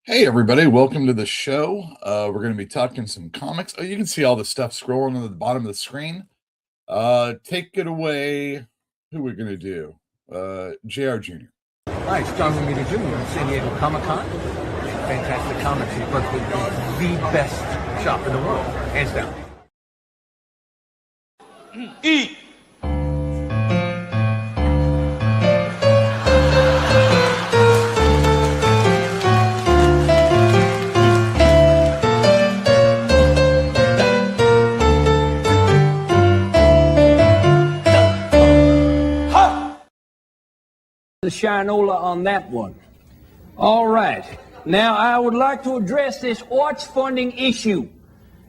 Hey everybody, welcome to the show. We're going to be talking some comics. Oh, you can see all the stuff scrolling on the bottom of the screen. Take it away. Who we're going to do? JR Jr. Hi, it's John Romita Jr. at San Diego Comic-Con. Fantastic Comics in Berkeley is the best shop in the world, hands down. Eat! The shinola on that one. All right. Now, I would like to address this arts funding issue.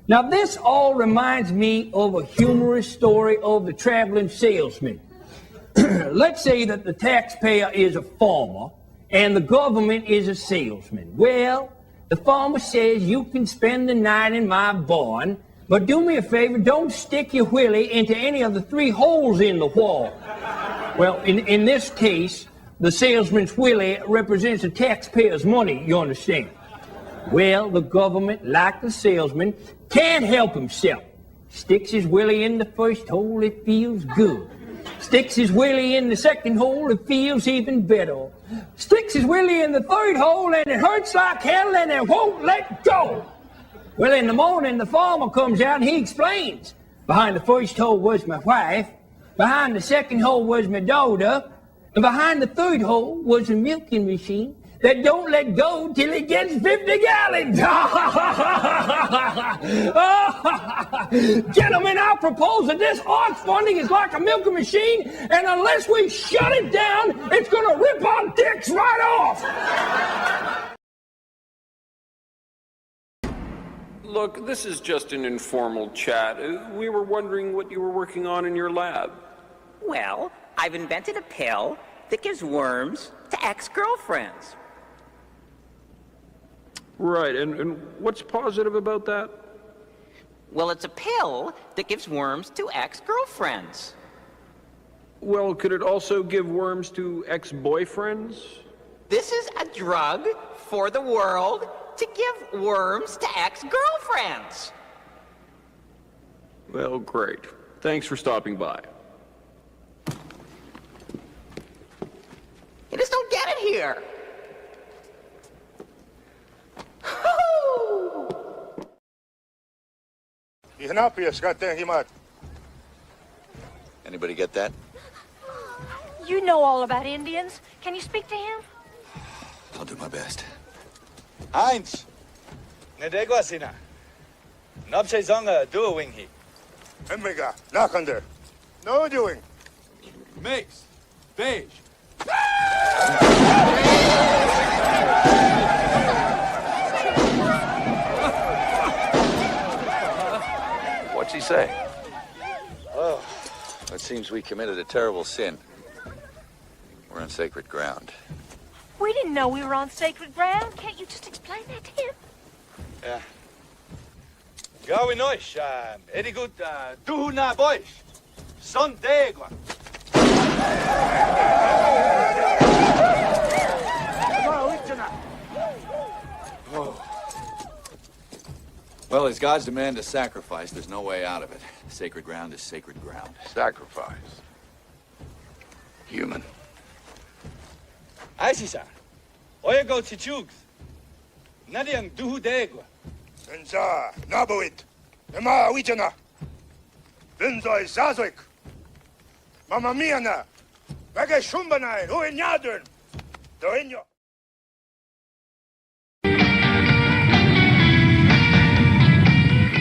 Now, this all reminds me of a humorous story of the traveling salesman. Let's say that the taxpayer is a farmer and the government is a salesman. Well, the farmer says you can spend the night in my barn, but do me a favor, don't stick your willy into any of the 3 holes in the wall. Well, in this case, the salesman's willy represents the taxpayer's money, you understand? Well, the government, like the salesman, can't help himself. Sticks his willy in the first hole, it feels good. Sticks his willy in the second hole, it feels even better. Sticks his willy in the third hole, and it hurts like hell, and it won't let go. Well, in the morning, the farmer comes out and he explains. Behind the first hole was my wife. Behind the second hole was my daughter. And behind the third hole was a milking machine that don't let go till it gets 50 gallons. Gentlemen, I propose that this arts funding is like a milking machine, and unless we shut it down, it's going to rip our dicks right off. Look, this is just an informal chat. We were wondering what you were working on in your lab. Well, I've invented a pill that gives worms to ex-girlfriends. Right, and what's positive about that? Well, it's a pill that gives worms to ex-girlfriends. Well, could it also give worms to ex-boyfriends? This is a drug for the world to give worms to ex-girlfriends. Well, great. Thanks for stopping by. You just don't get it here. Anybody get that? You know all about Indians. Can you speak to him? I'll do my best. Eins. Nedegwasina. Nobche zonga doing he. Emega, Nakander. No doing. Mix. Beige. What's he say? Oh, it seems we committed a terrible sin. We're on sacred ground. We didn't know we were on sacred ground. Can't you just explain that to him? Yeah. Gawi noish, edi good, duhu na boish. Son degwa. Well, as God's demand a sacrifice, there's no way out of it. Sacred ground is sacred ground. Sacrifice. Human. Aisisa. Oya go chichugs. Nadiang duhu degwa. Enza, Nabuit. Ema Wichana. Vinzoi Zazoik. Mamma mia na. Vege Shumbanai, who in Yadern. Doinyo.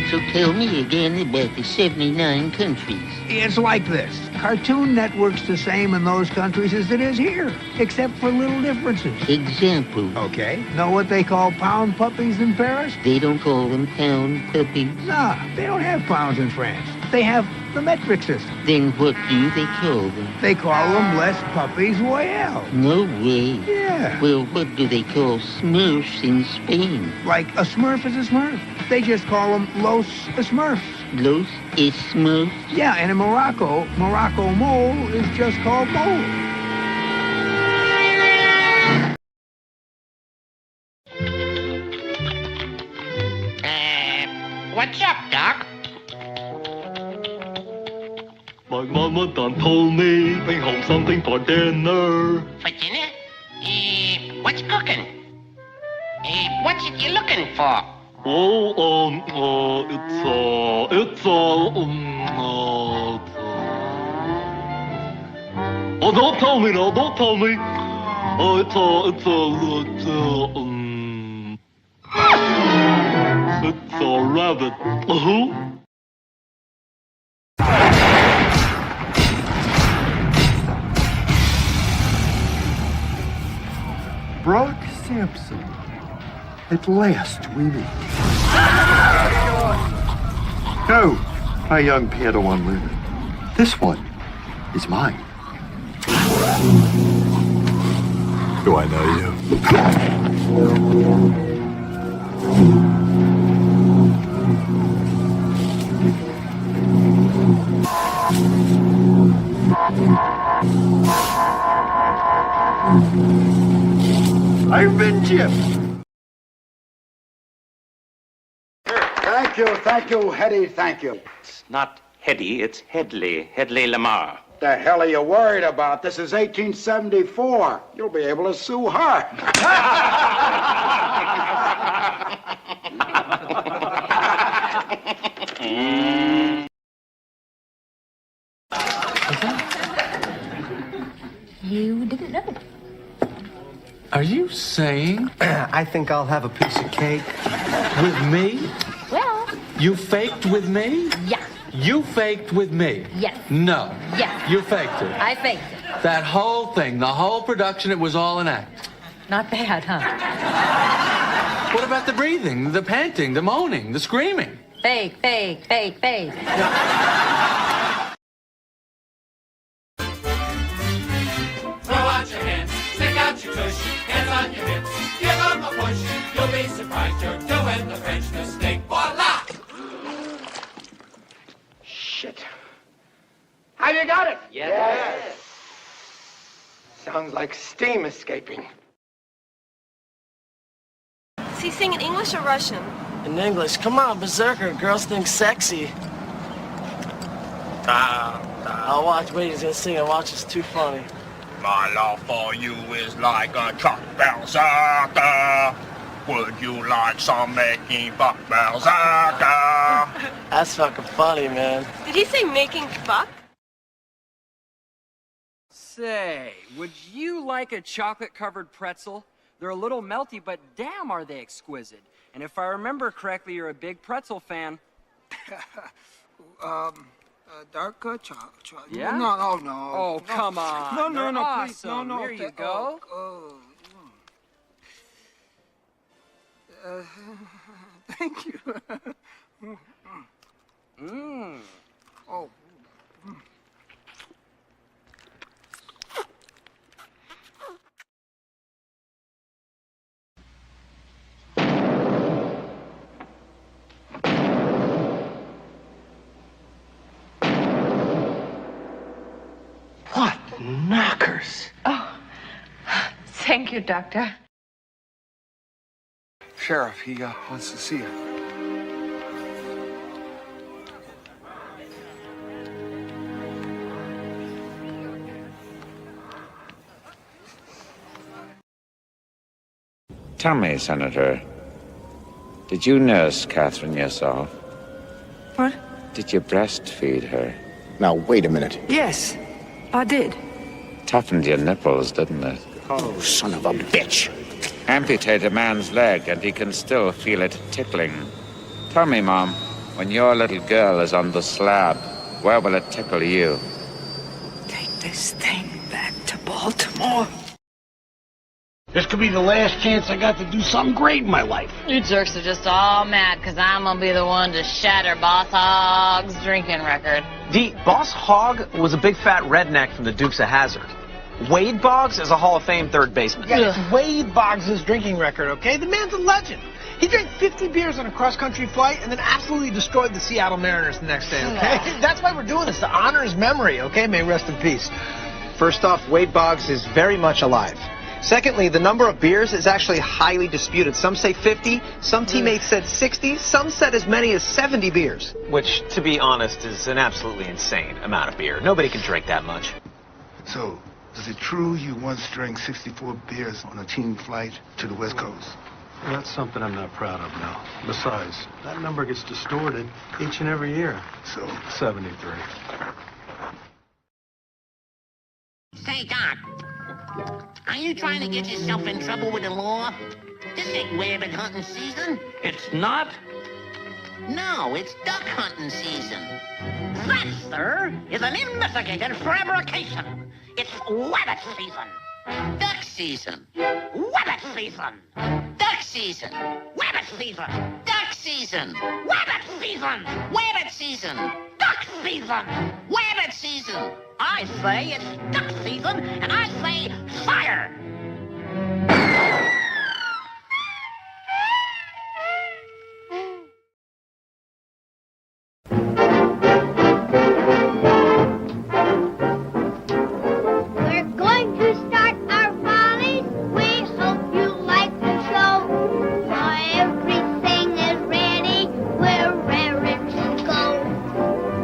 So tell me again about the 79 countries. It's like this. Cartoon Network's the same in those countries as it is here, except for little differences. Example. Okay. Know what they call pound puppies in Paris? They don't call them pound puppies. Nah, they don't have pounds in France. They have the metric system. Then what do they call them? They call them Les Puppies Royale. No way. Yeah. Well, what do they call Smurfs in Spain? Like a Smurf is a Smurf. They just call them Los Smurfs. Los Smurfs? Yeah, and in Morocco mole is just called mole. Mama done told me bring home something for dinner. For dinner? What's cooking? What's it you looking for? Oh, oh, don't tell me, no, don't tell me. Oh, it's a rabbit. Brock Sampson, at last we meet. Go, my young Padawan learner. This one is mine. Do I know you? I've been gypped. Thank you, Hetty, thank you. It's not Hetty, it's Headley Lamar. The hell are you worried about? This is 1874. You'll be able to sue her. You didn't know. Are you saying I think I'll have a piece of cake with me? Well. You faked with me? Yeah. You faked with me? Yes. No. Yes. You faked it. I faked it. That whole thing, the whole production, it was all an act. Not bad, huh? What about the breathing, the panting, the moaning, the screaming? Fake. on your hips. Give them a push. You'll be surprised you're doing the French mistake. Voila! Shit. Have you got it? Yes. Sounds like steam escaping. Is he singing English or Russian? In English. Come on, Berserker. Girls think sexy. I'll watch. Wait, he's gonna sing and watch. It's too funny. My love for you is like a truck berserker. Would you like some making fuck berserker? That's fucking funny, man. Did he say making fuck? Say, would you like a chocolate-covered pretzel? They're a little melty, but damn are they exquisite. And if I remember correctly, you're a big pretzel fan. Dark chocolate. Yeah? No. Oh, come on. No, They're awesome. Please. No. There you go. Thank you. Oh. What knockers? Oh, thank you, Doctor. Sheriff, he wants to see you. Tell me, Senator, did you nurse Catherine yourself? What? Did you breastfeed her? Now, wait a minute. Yes, I did. Toughened your nipples, didn't it? Oh, son of a bitch. Amputate a man's leg and he can still feel it tickling. Tell me, Mom, when your little girl is on the slab, where will it tickle you? Take this thing back to Baltimore. This could be the last chance I got to do something great in my life. You jerks are just all mad because I'm going to be the one to shatter Boss Hogg's drinking record. Boss Hogg was a big fat redneck from the Dukes of Hazzard. Wade Boggs is a Hall of Fame third baseman. Yeah, it's Wade Boggs' drinking record, okay? The man's a legend. He drank 50 beers on a cross-country flight and then absolutely destroyed the Seattle Mariners the next day, okay? That's why we're doing this, to honor his memory, okay? May rest in peace. First off, Wade Boggs is very much alive. Secondly, the number of beers is actually highly disputed. Some say 50, some teammates said 60, some said as many as 70 beers. Which, to be honest, is an absolutely insane amount of beer. Nobody can drink that much. So, is it true you once drank 64 beers on a team flight to the West Coast? That's something I'm not proud of now. Besides, that number gets distorted each and every year. So, 73. Say, Doc, are you trying to get yourself in trouble with the law? This ain't rabbit hunting season. It's not? No, it's duck hunting season. That, sir, is an investigated fabrication. It's rabbit season. Duck season. Rabbit season. Duck season. Rabbit season. Duck season. Rabbit season. Rabbit season. Duck season. Rabbit season. I say it's duck season, and I say fire. We're going to start our volleys. We hope you like the show. For everything is ready. We're raring to go.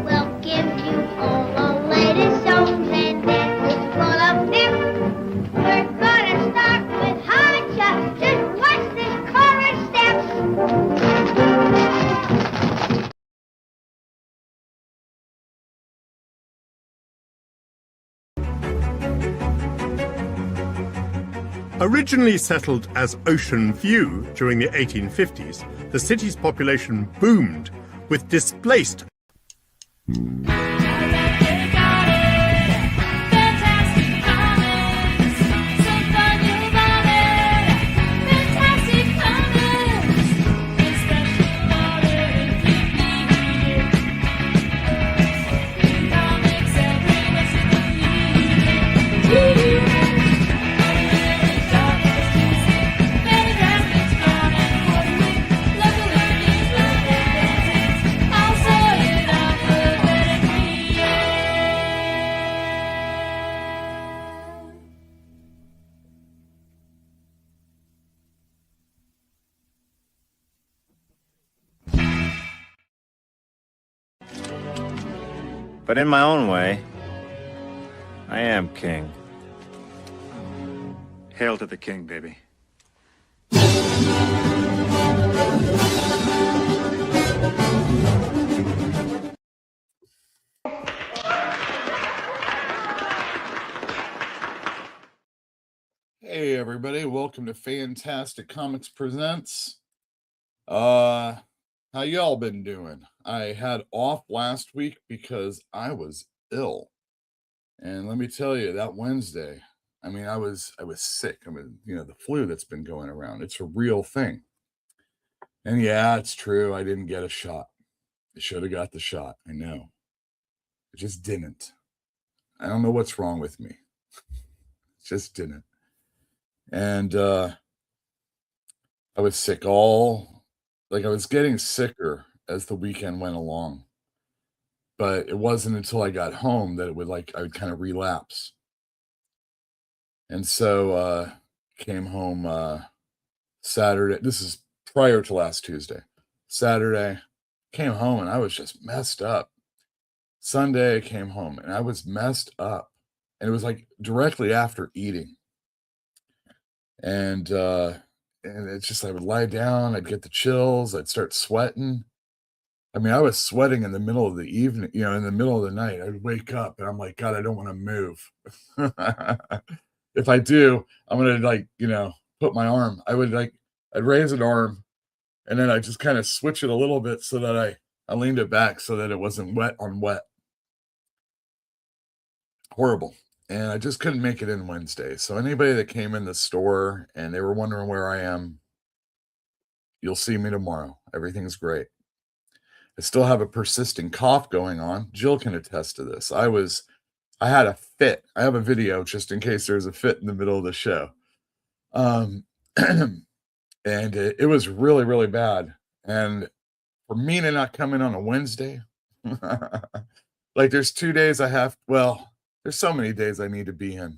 We'll give you all the latest songs and dances full of pep. We're gonna start with high jump. Just watch this chorus steps. Originally settled as Ocean View during the 1850s, the city's population boomed with displaced But in my own way, I am king. Hail to the king, baby. Hey everybody, welcome to Fantastic Comics Presents. How y'all been doing? I had off last week because I was ill. And let me tell you, that Wednesday, I mean, I was sick. I mean, the flu that's been going around, it's a real thing. And yeah, it's true. I didn't get a shot. I should have got the shot. I know. I just didn't. I don't know what's wrong with me. Just didn't. And I was sick I was getting sicker as the weekend went along. But it wasn't until I got home that I would kind of relapse. And so came home Saturday. This is prior to last Tuesday. Saturday, came home and I was just messed up. Sunday, I came home and I was messed up. And it was like directly after eating. And it's just, I would lie down, I'd get the chills, I'd start sweating. I mean, I was sweating in the middle of the evening, in the middle of the night. I'd wake up and I'm like, God, I don't want to move. If I do, I'm going to put my arm. I'd raise an arm and then I just kind of switch it a little bit so that I leaned it back so that it wasn't wet on wet. Horrible. And I just couldn't make it in Wednesday. So anybody that came in the store and they were wondering where I am, you'll see me tomorrow. Everything's great. I still have a persisting cough going on. Jill can attest to this. I had a fit. I have a video just in case there's a fit in the middle of the show. And it was really, really bad. And for me to not come in on a Wednesday, there's 2 days there's so many days I need to be in.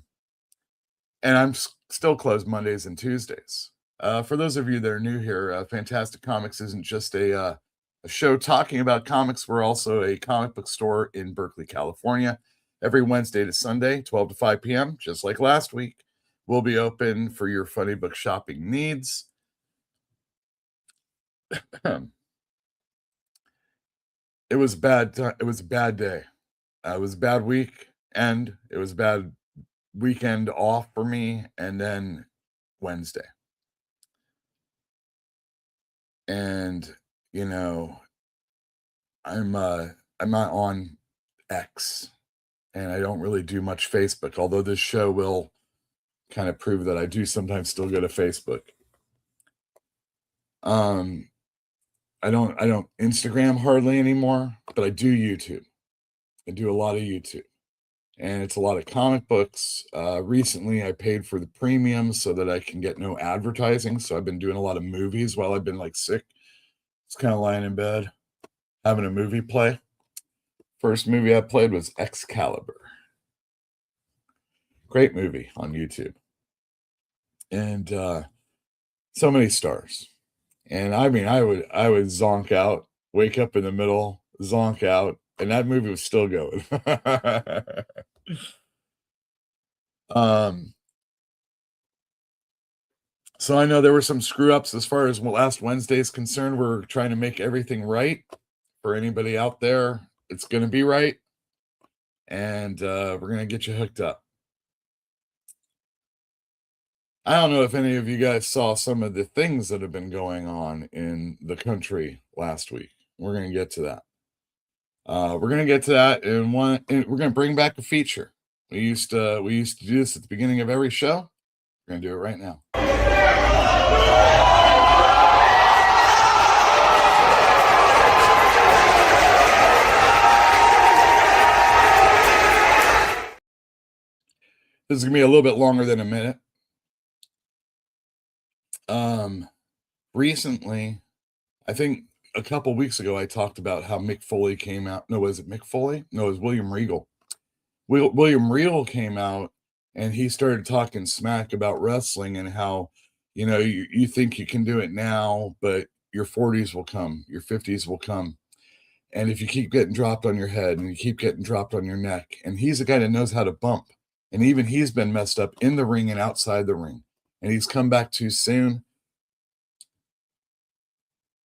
And I'm still closed Mondays and Tuesdays. For those of you that are new here, Fantastic Comics isn't just a show talking about comics. We're also a comic book store in Berkeley, California. Every Wednesday to Sunday, 12 to 5 p.m., just like last week, we'll be open for your funny book shopping needs. It was bad. It was a bad day. It was a bad week, and it was a bad weekend off for me, and then Wednesday. And you know, I'm not on X, and I don't really do much Facebook, although this show will kind of prove that I do sometimes still go to Facebook. I don't Instagram hardly anymore, but I do YouTube. I do a lot of YouTube, and it's a lot of comic books. Recently, I paid for the premium so that I can get no advertising. So I've been doing a lot of movies while I've been like sick. It's kind of lying in bed, having a movie play. First movie I played was Excalibur. Great movie on YouTube. And so many stars. And I mean, I would zonk out, wake up in the middle, zonk out, and that movie was still going. So I know there were some screw ups as far as last Wednesday is concerned. We're trying to make everything right for anybody out there. It's going to be right. And we're going to get you hooked up. I don't know if any of you guys saw some of the things that have been going on in the country last week. We're going to get to that. We're going to get to that and we're going to bring back a feature. We used to do this at the beginning of every show. We're going to do it right now. This is going to be a little bit longer than a minute. Recently, I think a couple weeks ago, I talked about how Mick Foley came out. No, was it Mick Foley? No, it was William Regal. William Regal came out and he started talking smack about wrestling and how, you know, you think you can do it now, but your 40s will come, your 50s will come. And if you keep getting dropped on your head and you keep getting dropped on your neck, and he's a guy that knows how to bump. And even he's been messed up in the ring and outside the ring. And he's come back too soon,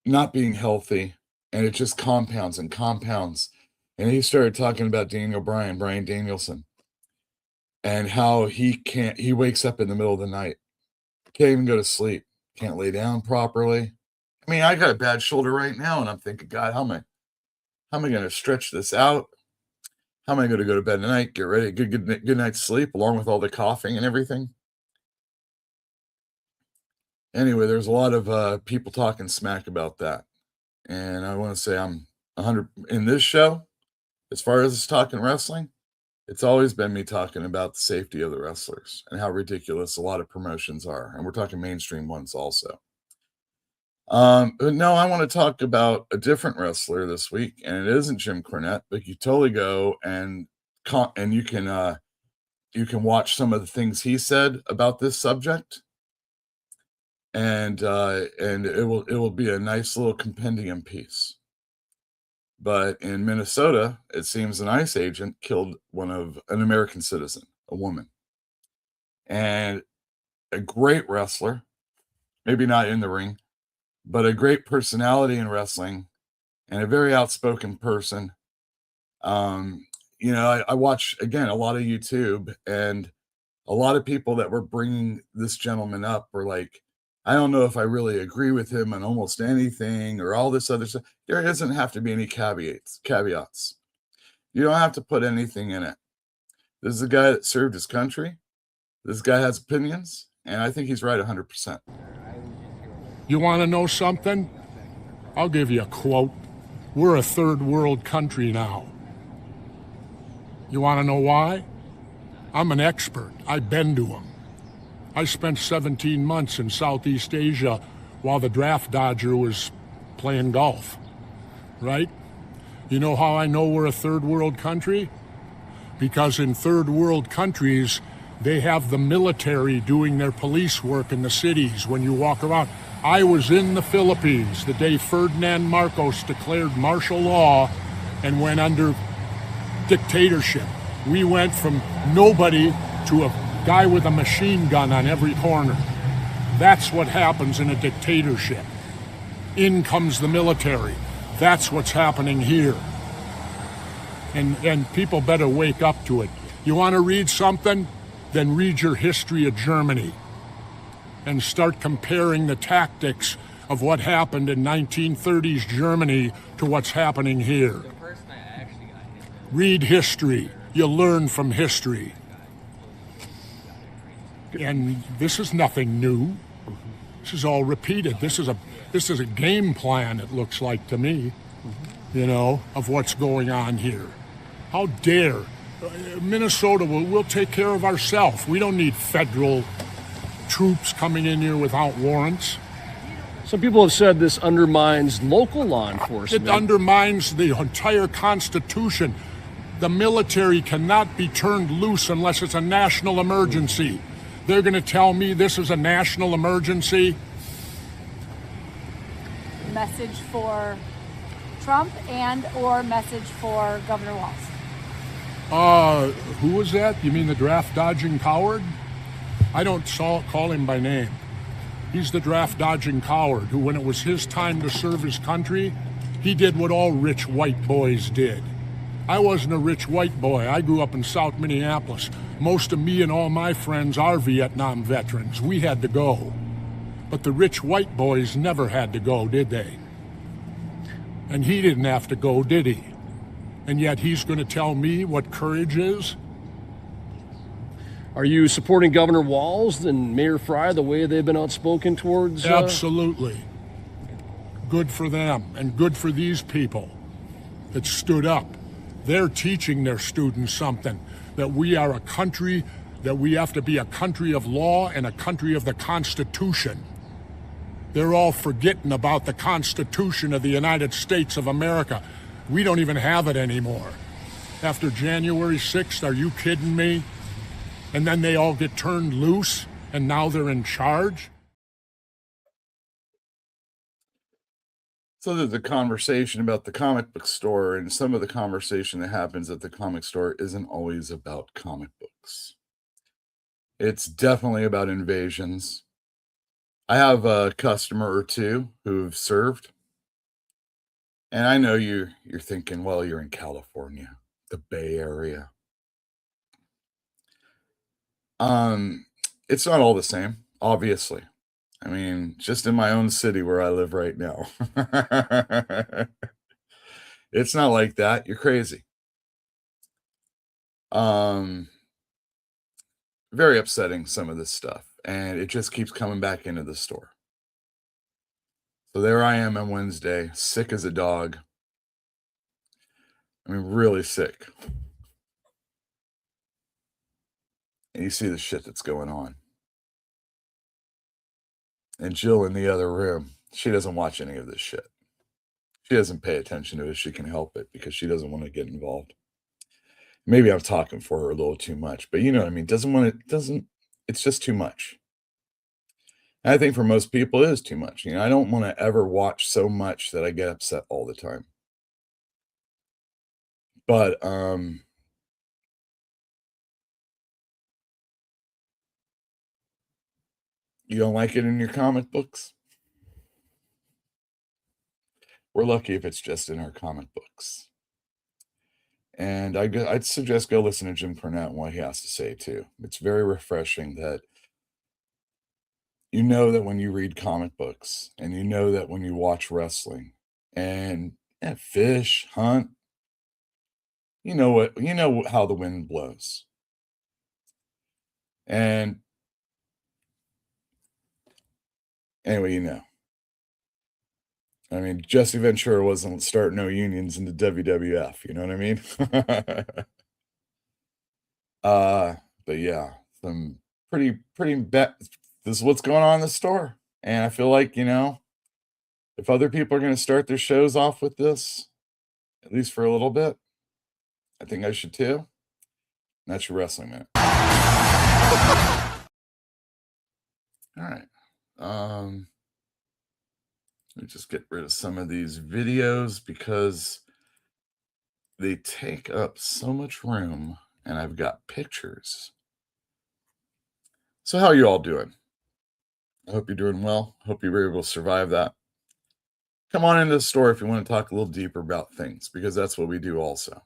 not being healthy, and it just compounds and compounds. And he started talking about Brian Danielson, and how he wakes up in the middle of the night, can't even go to sleep, can't lay down properly. I mean, I got a bad shoulder right now, and I'm thinking, God, how am I going to stretch this out? How am I going to go to bed tonight, get ready, good night's sleep, along with all the coughing and everything? Anyway, there's a lot of people talking smack about that. And I want to say I'm 100 in this show. As far as talking wrestling, it's always been me talking about the safety of the wrestlers and how ridiculous a lot of promotions are. And we're talking mainstream ones also. But no, I want to talk about a different wrestler this week, and it isn't Jim Cornette, but you totally go and you can watch some of the things he said about this subject. And it will be a nice little compendium piece. But in Minnesota, it seems an ICE agent killed an American citizen, a woman, and a great wrestler, maybe not in the ring, but a great personality in wrestling and a very outspoken person. You know, I watch again a lot of YouTube, and a lot of people that were bringing this gentleman up were like, I don't know if I really agree with him on almost anything or all this other stuff. There doesn't have to be any caveats. You don't have to put anything in it. This is a guy that served his country. This guy has opinions, and I think he's right 100%. You want to know something? I'll give you a quote. We're a third world country now. You want to know why? I'm an expert. I've been to them. I spent 17 months in Southeast Asia while the draft dodger was playing golf, right? You know how I know we're a third world country? Because in third world countries, They have the military doing their police work in the cities when you walk around. I was in the Philippines the day Ferdinand Marcos declared martial law and went under dictatorship. We went from nobody to a guy with a machine gun on every corner. That's what happens in a dictatorship. In comes the military. That's what's happening here. And people better wake up to it. You want to read something? Then read your history of Germany and start comparing the tactics of what happened in 1930s Germany to what's happening here. Read history. You'll learn from history. And this is nothing new. This is all repeated. This is a game plan, it looks like to me, you know, of what's going on here. How dare Minnesota, we'll take care of ourselves. We don't need federal troops coming in here without warrants. Some people have said this undermines local law enforcement. It undermines the entire Constitution. The military cannot be turned loose unless it's a national emergency. They're going to tell me this is a national emergency? Message for Trump and or message for Governor Walz? Who was that? You mean the draft-dodging coward? I don't call him by name. He's the draft-dodging coward who, when it was his time to serve his country, he did what all rich white boys did. I wasn't a rich white boy. I grew up in South Minneapolis. Most of me and all my friends are Vietnam veterans. We had to go. But the rich white boys never had to go, did they? And he didn't have to go, did he? And yet he's going to tell me what courage is? Are you supporting Governor Walz and Mayor Fry the way they've been outspoken towards? Absolutely. Good for them and good for these people that stood up. They're teaching their students something, that we are a country, that we have to be a country of law and a country of the Constitution. They're all forgetting about the Constitution of the United States of America. We don't even have it anymore. After January 6th, are you kidding me? And then they all get turned loose, and now they're in charge? So there's a conversation about the comic book store, and some of the conversation that happens at the comic store isn't always about comic books. It's definitely about invasions. I have a customer or two who've served, and I know you're thinking, well, you're in California, the Bay Area. It's not all the same, obviously. I mean, just in my own city where I live right now. It's not like that. You're crazy. Very upsetting, some of this stuff. And it just keeps coming back into the store. So there I am on Wednesday, sick as a dog. I mean, really sick. And you see the shit that's going on. And Jill in the other room, she doesn't watch any of this shit. She doesn't pay attention to it if she can help it because she doesn't want to get involved. Maybe I'm talking for her a little too much, but you know what I mean? It's just too much. And I think for most people it is too much. You know, I don't want to ever watch so much that I get upset all the time. But you don't like it in your comic books? We're lucky if it's just in our comic books. And I'd suggest go listen to Jim Cornette and what he has to say too. It's very refreshing that you know that when you read comic books and you know that when you watch wrestling and fish, hunt, you know how the wind blows. And anyway, you know. I mean, Jesse Ventura wasn't starting no unions in the WWF, you know what I mean? But yeah, some pretty bad. This is what's going on in the store. And I feel like, you know, if other people are going to start their shows off with this, at least for a little bit, I think I should too. And that's your Wrestling Minute. All right. Let me just get rid of some of these videos because they take up so much room, and I've got pictures. So how are you all doing? I hope you're doing well. Hope you were able to survive that. Come on into the store if you want to talk a little deeper about things, because that's what we do also.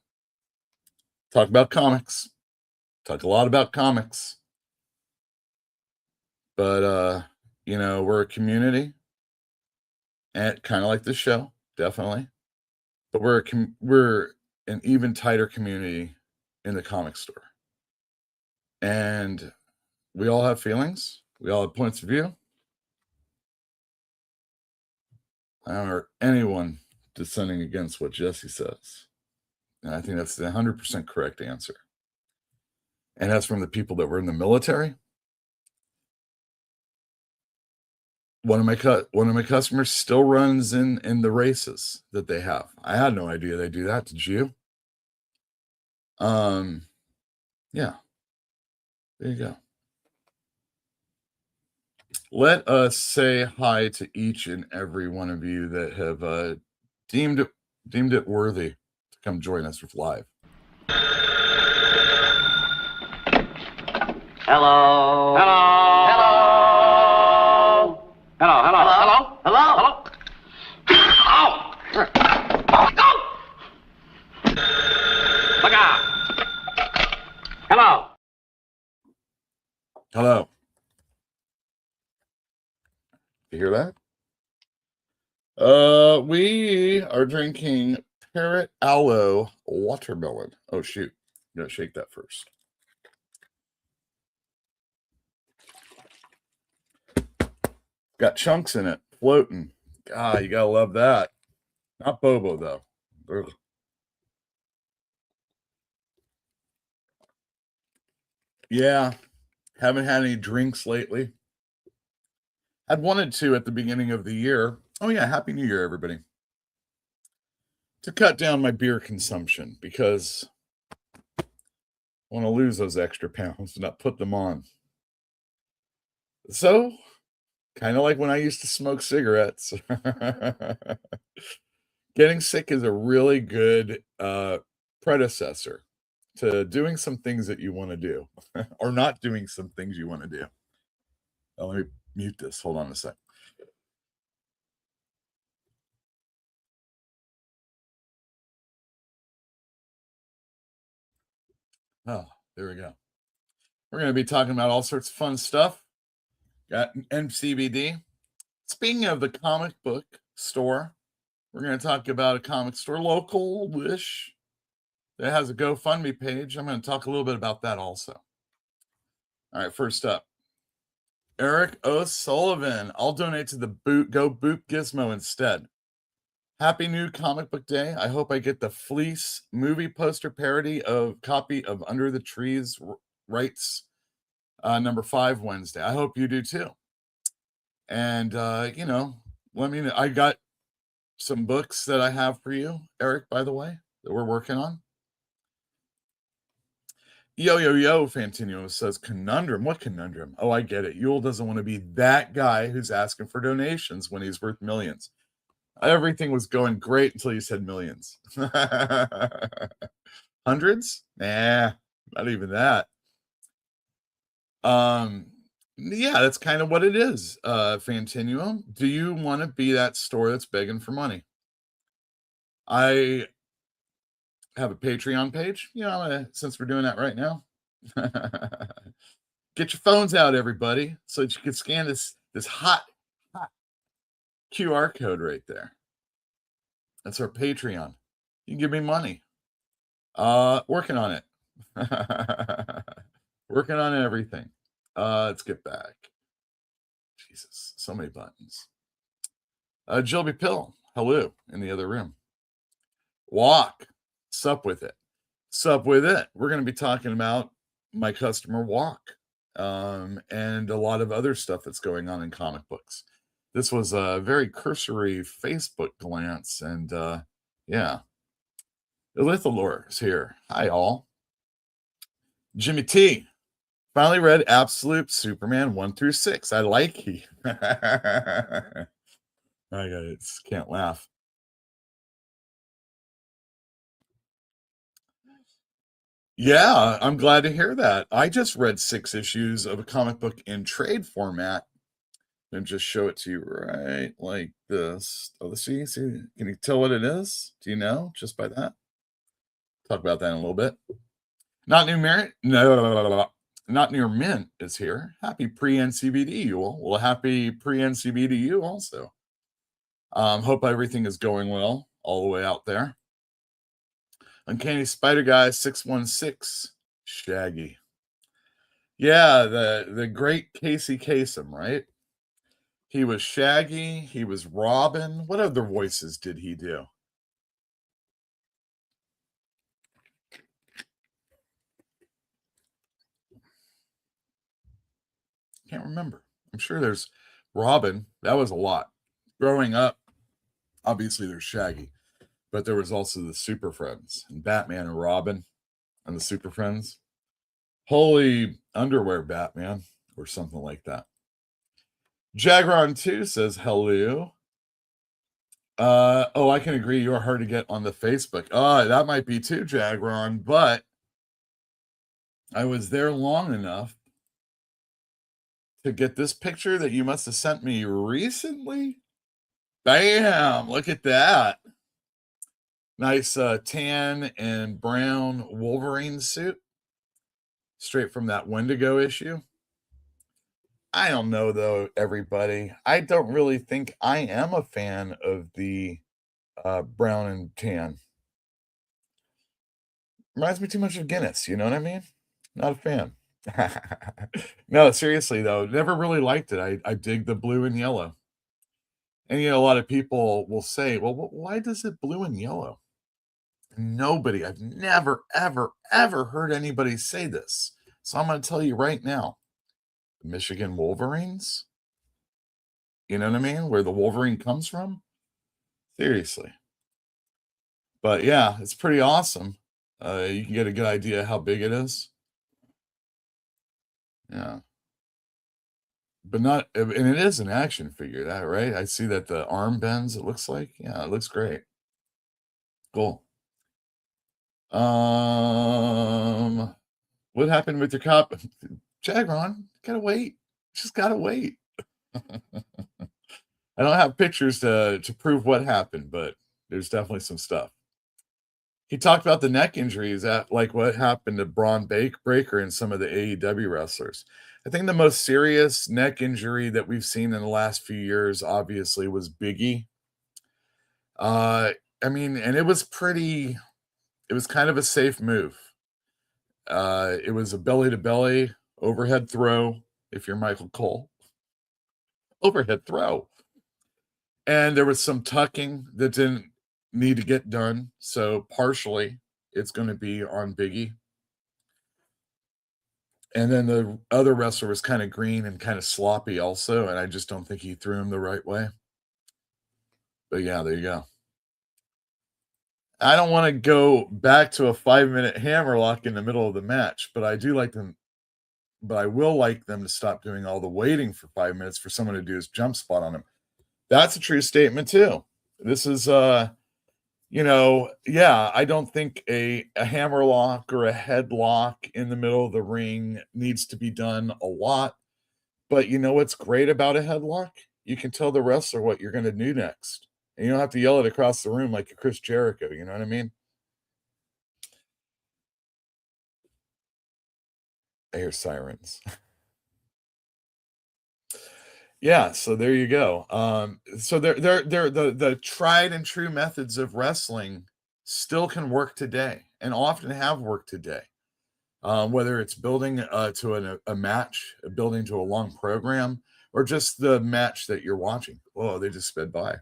Talk about comics. Talk a lot about comics. But, we're a community, and kind of like this show, definitely. But we're an even tighter community in the comic store. And we all have feelings. We all have points of view. I don't hear anyone dissenting against what Jesse says. And I think that's the 100% correct answer. And that's from the people that were in the military. One of my customers still runs in the races that they have. I had no idea they do that. Did you? Yeah. There you go. Let us say hi to each and every one of you that have deemed it worthy to come join us live. Hello. Hello. Hello. Hello. Hello. Hello. Hello. Hello. Oh. Go. Look out. Hello. Hello. You hear that? We are drinking Parrot Aloe Watermelon. Oh, shoot. I'm going to shake that first. Got chunks in it, floating. God, you got to love that. Not Bobo, though. Ugh. Yeah, haven't had any drinks lately. I'd wanted to at the beginning of the year. Oh, yeah, Happy New Year, everybody. To cut down my beer consumption because I want to lose those extra pounds and not put them on. So, kind of like when I used to smoke cigarettes. Getting sick is a really good predecessor to doing some things that you want to do or not doing some things you want to do. Let me mute this. Hold on a sec. Oh, there we go. We're going to be talking about all sorts of fun stuff. Got NCBD. Speaking of the comic book store, we're going to talk about a comic store, local-ish, that has a GoFundMe page. I'm going to talk a little bit about that also. All right, first up, Eric O'Sullivan. I'll donate to the Go Boop Gizmo instead. Happy New Comic Book Day. I hope I get the Fleece movie poster parody copy of Under the Trees Rights number 5 Wednesday. I hope you do too. And, let me know. I got some books that I have for you, Eric, by the way, that we're working on. Yo, Fantino says Conundrum. What Conundrum? Oh, I get it. Yule doesn't want to be that guy who's asking for donations when he's worth millions. Everything was going great until you said millions. Hundreds? Nah, not even that. Yeah, that's kind of what it is, Fantinuum. Do you want to be that store that's begging for money? I have a Patreon page. Since we're doing that right now. Get your phones out, everybody, so that you can scan this hot QR code right there. That's our Patreon. You can give me money. Working on it. Working on everything. Let's get back. Jesus, so many buttons. Jilby Pill, hello, in the other room. Walk, sup with it. Sup with it. We're going to be talking about my customer Walk and a lot of other stuff that's going on in comic books. This was a very cursory Facebook glance, and yeah. Elithalor is here. Hi, all. Jimmy T Finally read Absolute Superman 1 through 6. I like he. I can't laugh. Yeah, I'm glad to hear that. I just read 6 issues of a comic book in trade format and just show it to you right like this. Oh, see, can you tell what it is? Do you know just by that? Talk about that in a little bit. Not New Merit? No, Not Near Mint is here. Happy pre-NCBD, you all. Well, happy pre-NCBD to you also. Hope everything is going well all the way out there. Uncanny Spider Guy 616, Shaggy. Yeah, the great Casey Kasem, right? He was Shaggy. He was Robin. What other voices did he do? Can't remember. I'm sure there's Robin. That was a lot. Growing up, obviously there's Shaggy, but there was also the Super Friends and Batman and Robin and the Super Friends. Holy underwear Batman or something like that. Jagron 2 says hello. I can agree. You're hard to get on the Facebook. That might be too, Jagron, but I was there long enough to get this picture that you must have sent me recently. Bam! Look at that. Nice tan and brown Wolverine suit. Straight from that Wendigo issue. I don't know, though, everybody. I don't really think I am a fan of the brown and tan. Reminds me too much of Guinness, you know what I mean? Not a fan. No, seriously, though, never really liked it. I dig the blue and yellow. And, a lot of people will say, well, why does it blue and yellow? Nobody, I've never, ever, ever heard anybody say this. So I'm going to tell you right now. Michigan Wolverines? You know what I mean? Where the Wolverine comes from? Seriously. But yeah, it's pretty awesome. You can get a good idea how big it is. Yeah. But and it is an action figure, that right? I see that the arm bends, it looks like. Yeah, it looks great. Cool. What happened with your cop? Jagron, gotta wait. Just gotta wait. I don't have pictures to prove what happened, but there's definitely some stuff. He talked about the neck injuries at like what happened to Braun Breaker and some of the AEW wrestlers. I think the most serious neck injury that we've seen in the last few years, obviously, was Biggie. And it was kind of a safe move. It was a belly-to-belly overhead throw, if you're Michael Cole. Overhead throw. And there was some tucking that didn't need to get done. So partially, it's going to be on Biggie. And then the other wrestler was kind of green and kind of sloppy also. And I just don't think he threw him the right way. But yeah, there you go. I don't want to go back to a 5-minute hammerlock in the middle of the match, but I do like them. But I will like them to stop doing all the waiting for 5 minutes for someone to do his jump spot on him. That's a true statement too. This is, I don't think a hammerlock or a headlock in the middle of the ring needs to be done a lot. But you know what's great about a headlock? You can tell the wrestler what you're going to do next. And you don't have to yell it across the room like Chris Jericho. You know what I mean? I hear sirens. Yeah, so there you go. So they're the tried and true methods of wrestling still can work today and often have worked today. Whether it's building to a match, building to a long program, or just the match that you're watching. Oh, they just sped by.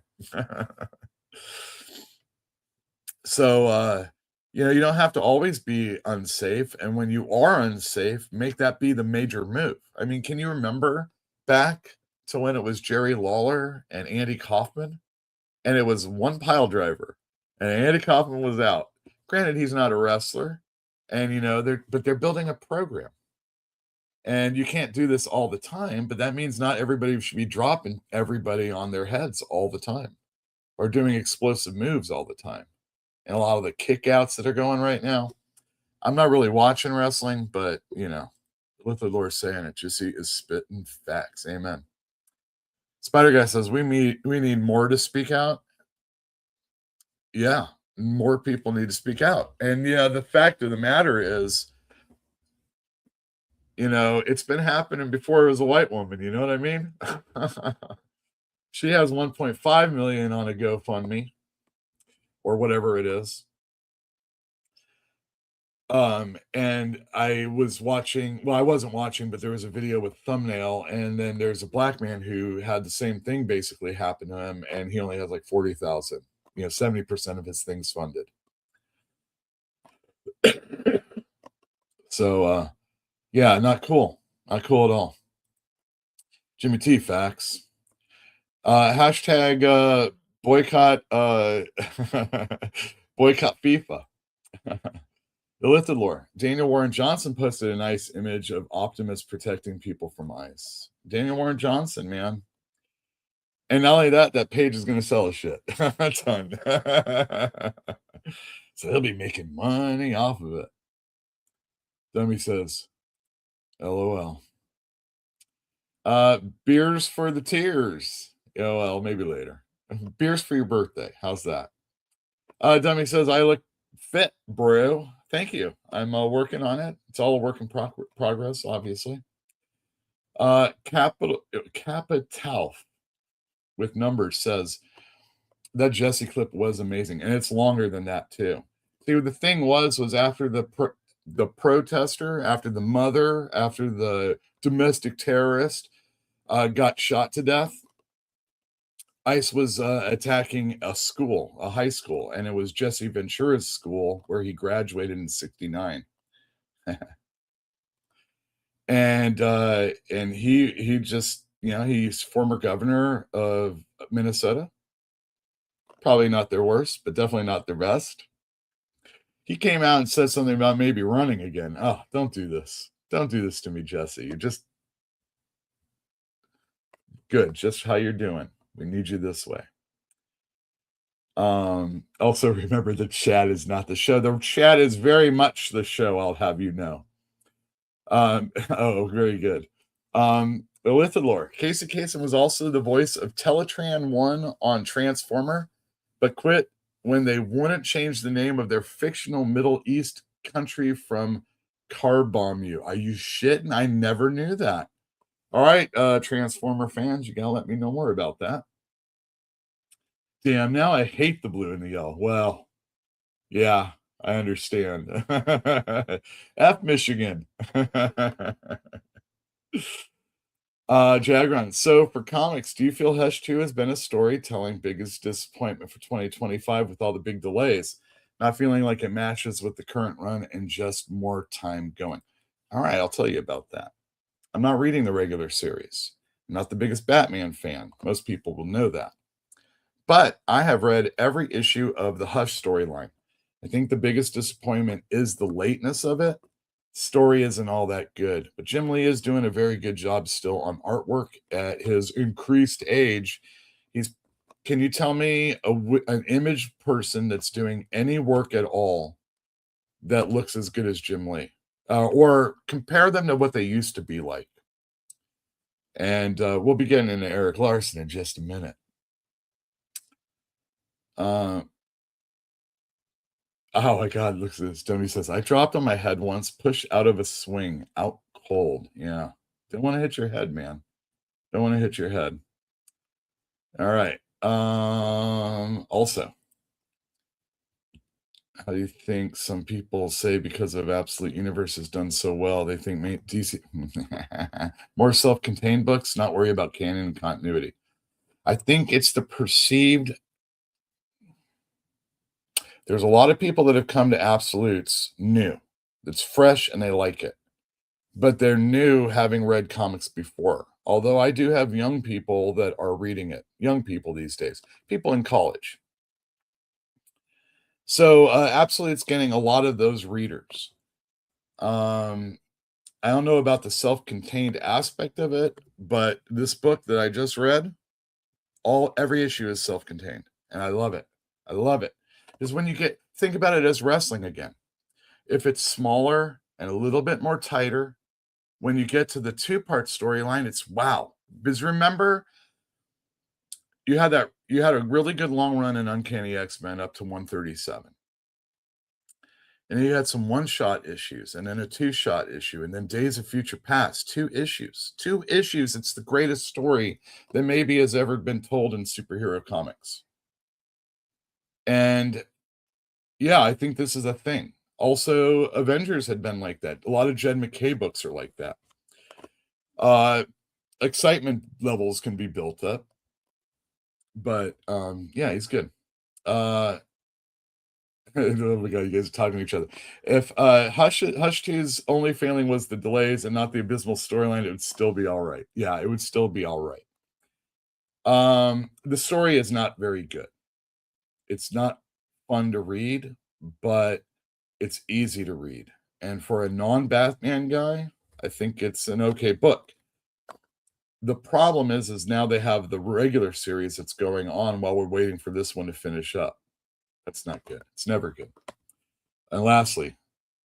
So, you don't have to always be unsafe. And when you are unsafe, make that be the major move. I mean, can you remember back to when it was Jerry Lawler and Andy Kaufman? And it was one pile driver. And Andy Kaufman was out. Granted, he's not a wrestler. And, they're building a program. And you can't do this all the time, but that means not everybody should be dropping everybody on their heads all the time or doing explosive moves all the time. And a lot of the kickouts that are going right now. I'm not really watching wrestling, but, you know, what the Lord's saying, it just is spitting facts. Amen. Spider Guy says, we need more to speak out. Yeah, more people need to speak out. And yeah, the fact of the matter is, you know, it's been happening before it was a white woman. You know what I mean? She has 1.5 million on a GoFundMe or whatever it is. And I was watching, well, I wasn't watching, but there was a video with thumbnail, and then there's a black man who had the same thing basically happen to him, and he only has like 40,000, 70% of his things funded. So, yeah, not cool. Not cool at all. Jimmy T, facts. Hashtag boycott boycott FIFA. The Lifted Lore. Daniel Warren Johnson posted a nice image of Optimus protecting people from ICE. Daniel Warren Johnson, man. And not only that, that page is going to sell a shit. A ton. So he'll be making money off of it. Dummy says, LOL. Beers for the tears. Oh, well, maybe later. Beers for your birthday. How's that? Dummy says, I look fit, bro. Thank you. I'm working on it. It's all a work in progress, obviously. Capital with numbers says that Jesse clip was amazing, and it's longer than that too. See, the thing was after the protester, after the mother, after the domestic terrorist got shot to death, ICE was attacking a school, a high school, and it was Jesse Ventura's school where he graduated in '69. And he just, he's former governor of Minnesota. Probably not their worst, but definitely not their best. He came out and said something about maybe running again. Oh, don't do this. Don't do this to me, Jesse. You're just good, just how you're doing. We need you this way. Also remember, the chat is not the show. The chat is very much the show, I'll have you know. Oh, very good. With the lore, Casey Kasem was also the voice of Teletran 1 on Transformer, but quit when they wouldn't change the name of their fictional Middle East country from Car Bomb You. Are you shitting? I never knew that. All right, Transformer fans, you gotta let me know more about that. Damn, now I hate the blue and the yellow. Well, yeah, I understand. F Michigan. Jagron. So for comics, do you feel Hush 2 has been a storytelling biggest disappointment for 2025 with all the big delays? Not feeling like it matches with the current run and just more time going. All right, I'll tell you about that. I'm not reading the regular series. I'm not the biggest Batman fan. Most people will know that. But I have read every issue of the Hush storyline. I think the biggest disappointment is the lateness of it. Story isn't all that good, but Jim Lee is doing a very good job still on artwork at his increased age. Can you tell me an image person that's doing any work at all that looks as good as Jim Lee? Or compare them to what they used to be like. And we'll be getting into Eric Larson in just a minute. Oh my God, look at this. Dummy says, I dropped on my head once, pushed out of a swing, out cold. Yeah. Don't want to hit your head, man. Don't want to hit your head. All right. Also, how do you think some people say because of Absolute Universe has done so well, they think DC more self-contained books, not worry about canon and continuity? I think it's the perceived. There's a lot of people that have come to Absolutes new. It's fresh and they like it. But they're new having read comics before. Although I do have young people that are reading it. Young people these days. People in college. So Absolute's getting a lot of those readers. I I don't know about the self-contained aspect of it, but this book that I just read, every issue is self-contained, and I love it. I love it. Because when you think about it as wrestling again. If it's smaller and a little bit more tighter, when you get to the two-part storyline, it's wow. Because remember, you had a really good long run in Uncanny X-Men up to 137. And then you had some one-shot issues, and then a two-shot issue, and then Days of Future Past, 2 issues. 2 issues. It's the greatest story that maybe has ever been told in superhero comics. And yeah, I think this is a thing. Also, Avengers had been like that. A lot of Jed McKay books are like that. Excitement levels can be built up. But yeah, he's good. Oh my god, you guys are talking to each other. If Hush 2's only failing was the delays and not the abysmal storyline, it would still be all right. Yeah, it would still be all right. The story is not very good. It's not fun to read, but it's easy to read. And for a non-Batman guy, I think it's an okay book. The problem is now they have the regular series that's going on while we're waiting for this one to finish up. That's not good. It's never good. And lastly,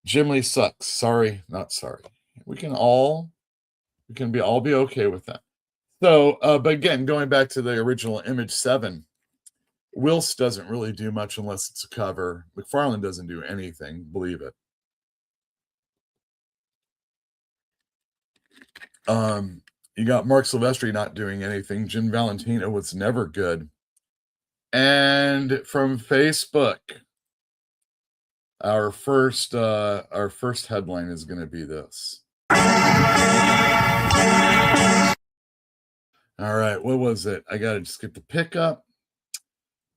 Jim Lee sucks. Sorry, not sorry. We can all be okay with that. So, but again, going back to the original Image 7, Wills doesn't really do much unless it's a cover. McFarlane doesn't do anything, believe it. You got Mark Silvestri not doing anything. Jim Valentino was never good. And from Facebook, our first headline is going to be this. All right, what was it? I got to just get the pickup.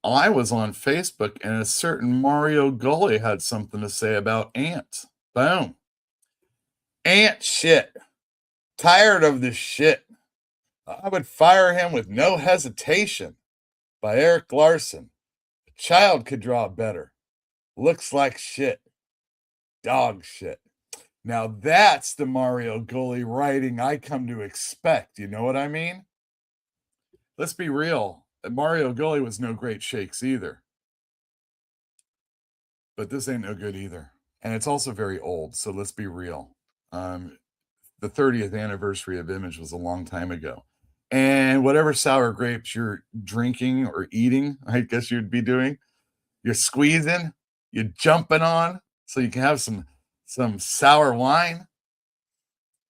I was on Facebook, and a certain Mario Gully had something to say about Ant. Boom. Ant shit. Tired of this shit. I would fire him with no hesitation. By Eric Larson. A child could draw better. Looks like shit. Dog shit. Now that's the Mario Gully writing I come to expect. You know what I mean? Let's be real. Mario Gully was no great shakes either. But this ain't no good either. And it's also very old, so let's be real. The 30th anniversary of Image was a long time ago. And whatever sour grapes you're drinking or eating, I guess you'd be doing, you're squeezing, you're jumping on, so you can have some sour wine.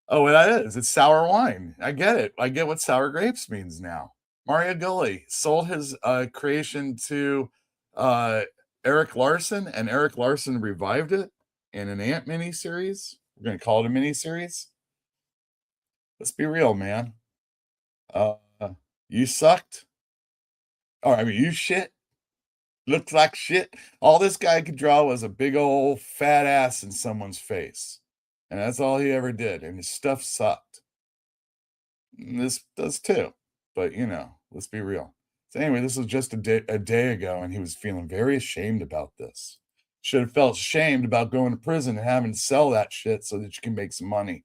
Oh, well, that is. It's sour wine. I get it. I get what sour grapes means now. Mario Gully sold his creation to Eric Larson, and Eric Larson revived it in an Ant miniseries. We're going to call it a miniseries. Let's be real, man. You sucked. Or, I mean, you shit. Looked like shit. All this guy could draw was a big old fat ass in someone's face. And that's all he ever did. And his stuff sucked. And this does too. But, you know, let's be real. So anyway, this was just a day ago, and he was feeling very ashamed about this. Should have felt ashamed about going to prison and having to sell that shit so that you can make some money.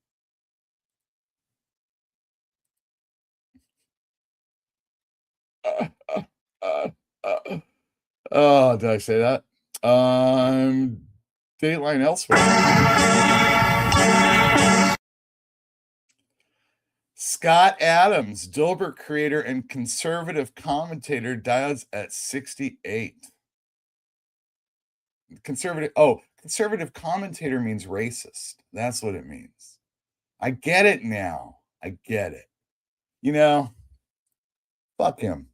Oh, did I say that? Dateline elsewhere. Scott Adams, Dilbert creator and conservative commentator, dies at 68. Conservative commentator means racist. That's what it means. I get it now. I get it. You know, fuck him.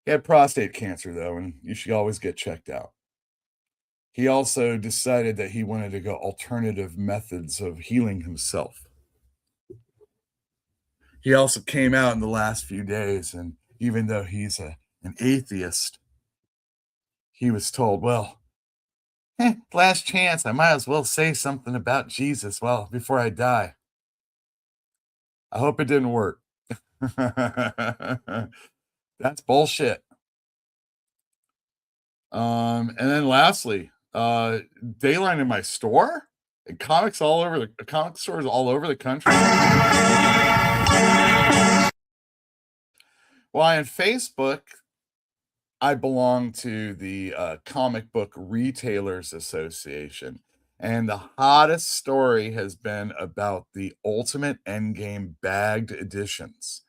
He had prostate cancer, though, and you should always get checked out. He also decided that he wanted to go alternative methods of healing himself. He also came out in the last few days, and even though he's an atheist, he was told, well, last chance, I might as well say something about Jesus, before I die. I hope it didn't work. That's bullshit. And then lastly, Dayline in my store? And comic stores all over the country. Well, on Facebook, I belong to the Comic Book Retailers Association, and the hottest story has been about the Ultimate Endgame bagged editions.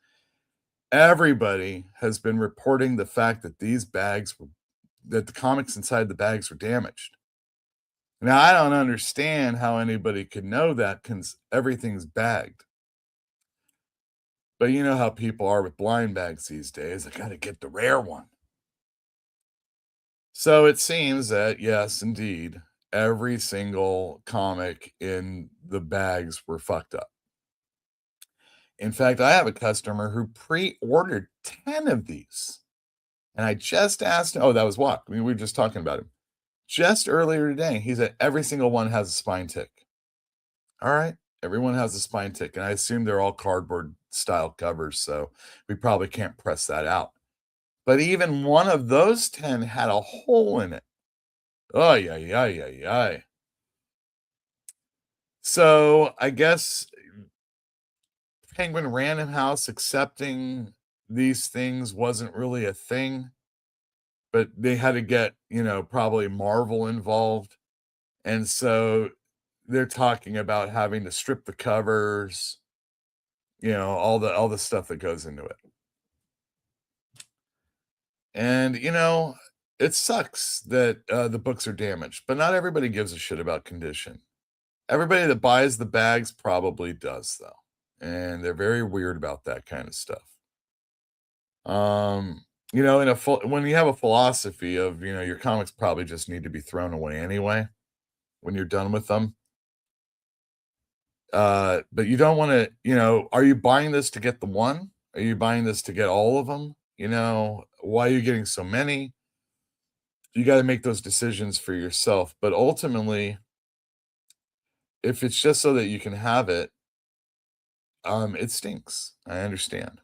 Everybody has been reporting the fact that that the comics inside the bags were damaged. Now, I don't understand how anybody could know that because everything's bagged. But you know how people are with blind bags these days. I got to get the rare one. So it seems that, yes, indeed, every single comic in the bags were fucked up. In fact, I have a customer who pre-ordered 10 of these. And I just asked him, that was Walk. We were just talking about him. Just earlier today, he said every single one has a spine tick. All right, everyone has a spine tick. And I assume they're all cardboard style covers, so we probably can't press that out. But even one of those 10 had a hole in it. Oh, yeah. So I guess Penguin Random House accepting these things wasn't really a thing, but they had to get, probably Marvel involved. And so they're talking about having to strip the covers, all the stuff that goes into it. And, it sucks that the books are damaged, but not everybody gives a shit about condition. Everybody that buys the bags probably does, though. And they're very weird about that kind of stuff. When you have a philosophy of, your comics probably just need to be thrown away anyway when you're done with them. But you don't want to, are you buying this to get the one? Are you buying this to get all of them? Why are you getting so many? You got to make those decisions for yourself. But ultimately, if it's just so that you can have it, it stinks. I understand.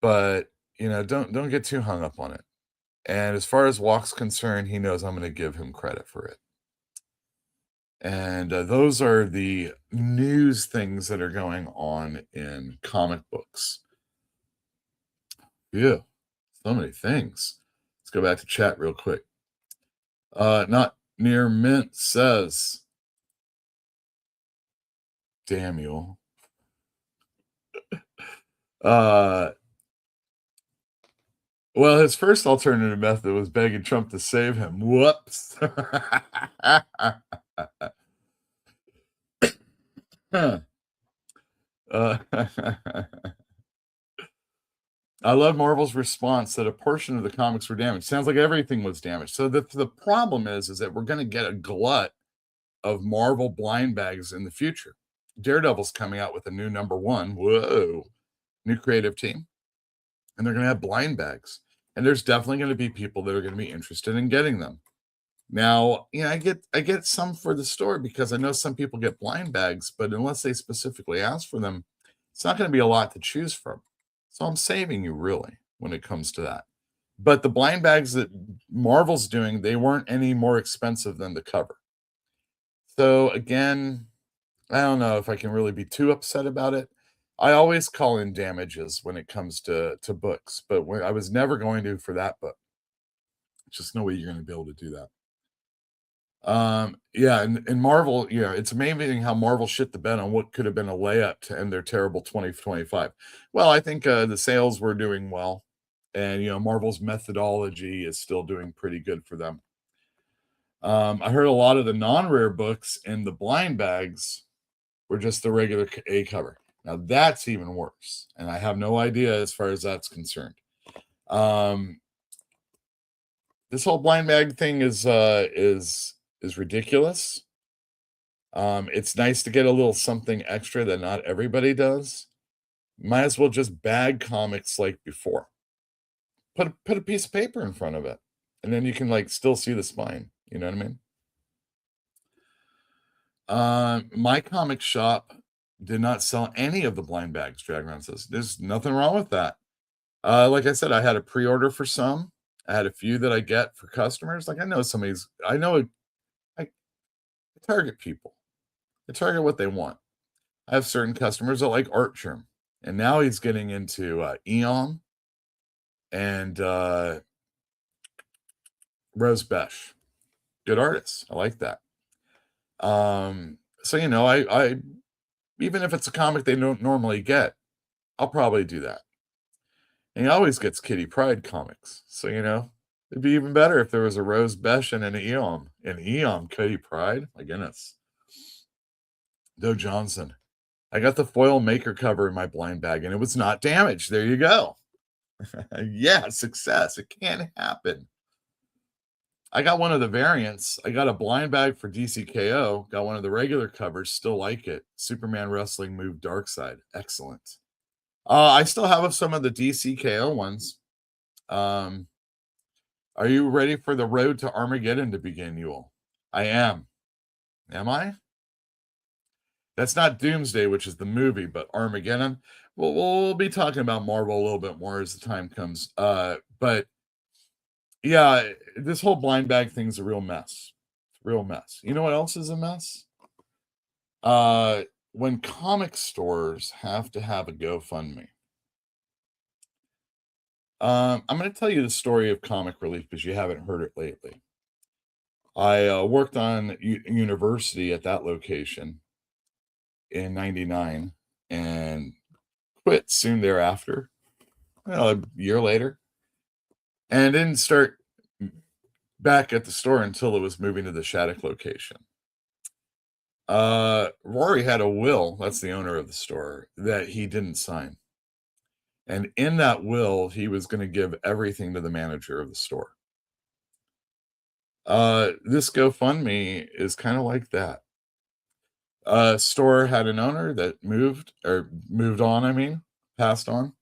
But, don't get too hung up on it. And as far as Walk's concerned, he knows I'm going to give him credit for it. And those are the news things that are going on in comic books. Yeah, so many things. Let's go back to chat real quick. Not near mint says, damn you. Well, his first alternative method was begging Trump to save him. Whoops. I love Marvel's response that a portion of the comics were damaged. Sounds like everything was damaged. So the problem is that we're going to get a glut of Marvel blind bags in the future. Daredevil's coming out with a new #1. Whoa. New creative team. And they're going to have blind bags. And there's definitely going to be people that are going to be interested in getting them. Now, I get some for the store because I know some people get blind bags, but unless they specifically ask for them, it's not going to be a lot to choose from. So I'm saving you really when it comes to that. But the blind bags that Marvel's doing, they weren't any more expensive than the cover. So again, I don't know if I can really be too upset about it. I always call in damages when it comes to books, but I was never going to for that book. Just no way you're going to be able to do that. Yeah, and Marvel, it's amazing how Marvel shit the bed on what could have been a layup to end their terrible 2025. Well, I think the sales were doing well, and Marvel's methodology is still doing pretty good for them. I heard a lot of the non-rare books in the blind bags were just the regular A cover. Now that's even worse, and I have no idea as far as that's concerned. This whole blind bag thing is ridiculous. It's nice to get a little something extra that not everybody does. Might as well just bag comics like before. Put a piece of paper in front of it, and then you can still see the spine. You know what I mean? My comic shop did not sell any of the blind bags. Dragaround says there's nothing wrong with that. Like I said, I had a pre-order for some. I had a few that I get for customers. I know target people. They target what they want. I have certain customers that like Art Germ, and now he's getting into Eon and Rose Besh. Good artists. I like that. So I even if it's a comic they don't normally get, I'll probably do that. And he always gets Kitty Pryde comics. So it'd be even better if there was a Rose Besh and an Eon. An Eon Kitty Pryde. My goodness. Doe Johnson. I got the foil maker cover in my blind bag and it was not damaged. There you go. Yeah, success. It can happen. I got one of the variants. I got a blind bag for DCKO. Got one of the regular covers. Still like it. Superman Wrestling Move Darkseid. Excellent. I still have some of the DCKO ones. Are you ready for the road to Armageddon to begin, Yule? I am. Am I? That's not Doomsday, which is the movie, but Armageddon. We'll be talking about Marvel a little bit more as the time comes. But yeah, this whole blind bag thing's a real mess. Real mess. You know what else is a mess? When comic stores have to have a GoFundMe. I'm going to tell you the story of Comic Relief because you haven't heard it lately. I worked on university at that location in 99 and quit soon thereafter, a year later, and didn't start back at the store until it was moving to the Shattuck location. Rory had a will, that's the owner of the store, that he didn't sign. And in that will, he was going to give everything to the manager of the store. This GoFundMe is kind of like that. Store had an owner that passed on.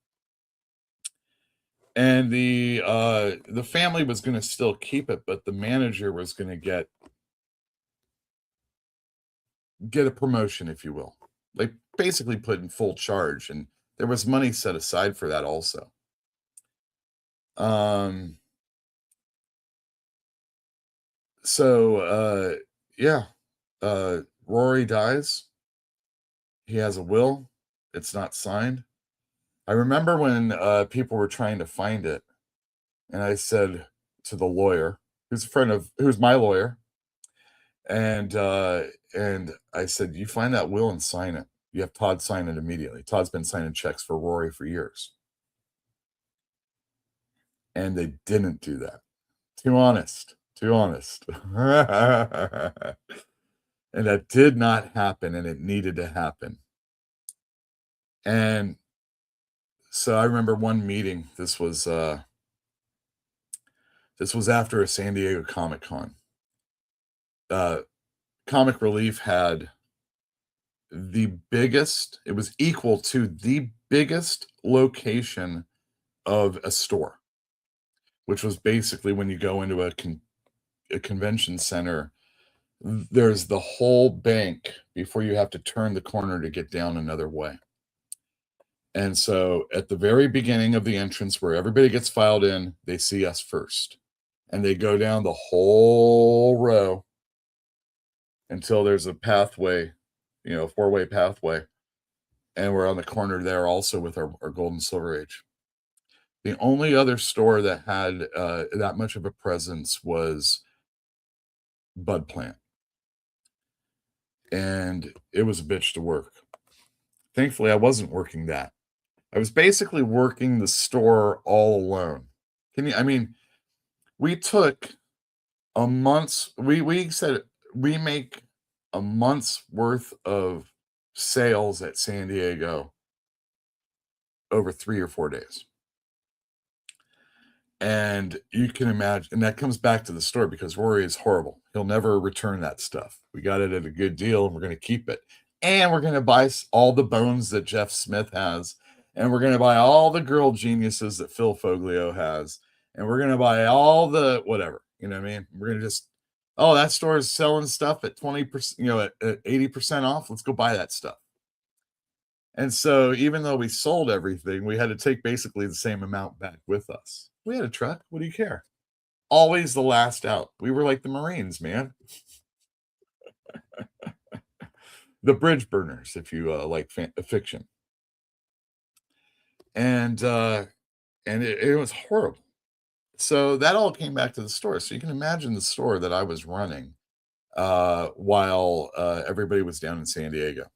And the family was going to still keep it, but the manager was going to get a promotion, if you will. Like basically put in full charge, and there was money set aside for that also. Rory dies. He has a will. It's not signed. I remember when people were trying to find it, and I said to the lawyer, who's my lawyer, and I said, you find that will and sign it. You have Todd sign it immediately. Todd's been signing checks for Rory for years. And they didn't do that. Too honest. And that did not happen, and it needed to happen. And so I remember one meeting. This was after a San Diego Comic-Con. Comic Relief had it was equal to the biggest location of a store, which was basically when you go into a convention center, there's the whole bank before you have to turn the corner to get down another way. And so at the very beginning of the entrance where everybody gets filed in, they see us first. And they go down the whole row until there's a pathway, four-way pathway. And we're on the corner there also with our Gold and Silver Age. The only other store that had that much of a presence was Bud Plant. And it was a bitch to work. Thankfully, I wasn't working that. I was basically working the store all alone. We took a month's, we said we make a month's worth of sales at San Diego over 3 or 4 days. And you can imagine, and that comes back to the store because Rory is horrible. He'll never return that stuff. We got it at a good deal and we're going to keep it. And we're going to buy all the bones that Jeff Smith has. And we're going to buy all the Girl Geniuses that Phil Foglio has. And we're going to buy all the whatever. You know what I mean? We're going to just, that store is selling stuff at 20%, at 80% off. Let's go buy that stuff. And so even though we sold everything, we had to take basically the same amount back with us. We had a truck. What do you care? Always the last out. We were like the Marines, man. The Bridge Burners, if you like fiction. And it was horrible. So that all came back to the store. So you can imagine the store that I was running while everybody was down in San Diego.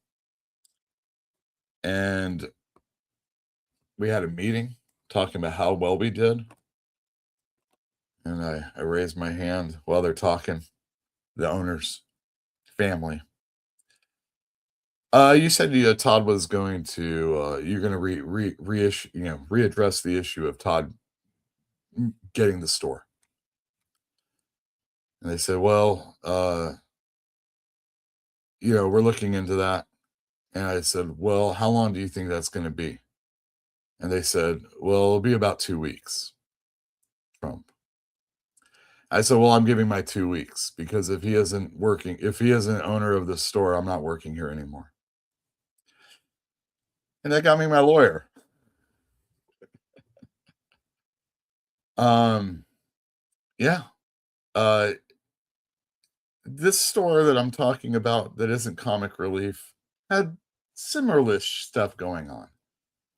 And we had a meeting talking about how well we did. And I raised my hand while they're talking, the owner's family. You said Todd was going to you're going to reissue, readdress the issue of Todd getting the store. And they said, well, we're looking into that. And I said, well, how long do you think that's going to be? And they said, well, it'll be about 2 weeks. Trump. I said, well, I'm giving my 2 weeks because if he isn't owner of the store, I'm not working here anymore. And that got me my lawyer. Yeah. This store that I'm talking about that isn't comic relief had similar-ish stuff going on.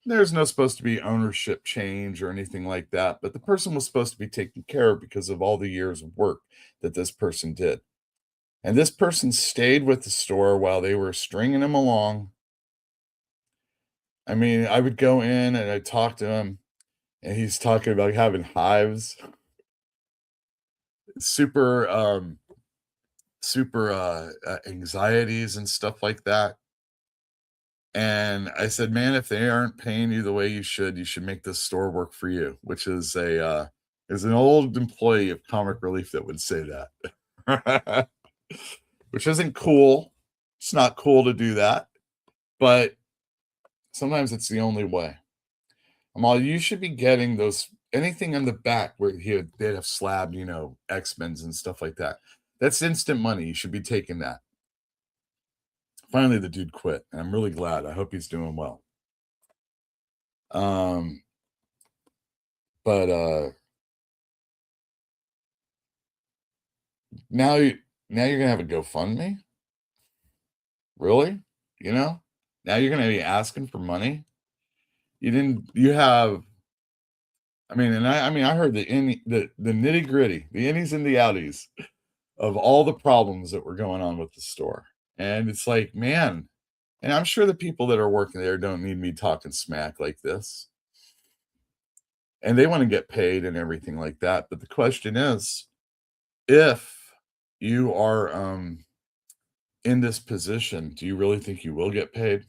There's no supposed to be ownership change or anything like that, but the person was supposed to be taken care of because of all the years of work that this person did. And this person stayed with the store while they were stringing him along. I mean, I would go in and I'd talk to him, and he's talking about having hives. Super anxieties and stuff like that. And I said, man, if they aren't paying you the way you should make this store work for you, which is an old employee of Comic Relief that would say that. Which isn't cool. It's not cool to do that, but sometimes it's the only way. You should be getting anything on the back where they'd have slabbed, X-Men's and stuff like that. That's instant money. You should be taking that. Finally, the dude quit, and I'm really glad. I hope he's doing well. But now you're gonna have a GoFundMe? Really? Now you're gonna be asking for money? I heard the nitty-gritty, the innies and the outies of all the problems that were going on with the store. And it's like, man, and I'm sure the people that are working there don't need me talking smack like this. And they want to get paid and everything like that. But the question is, if you are in this position, do you really think you will get paid?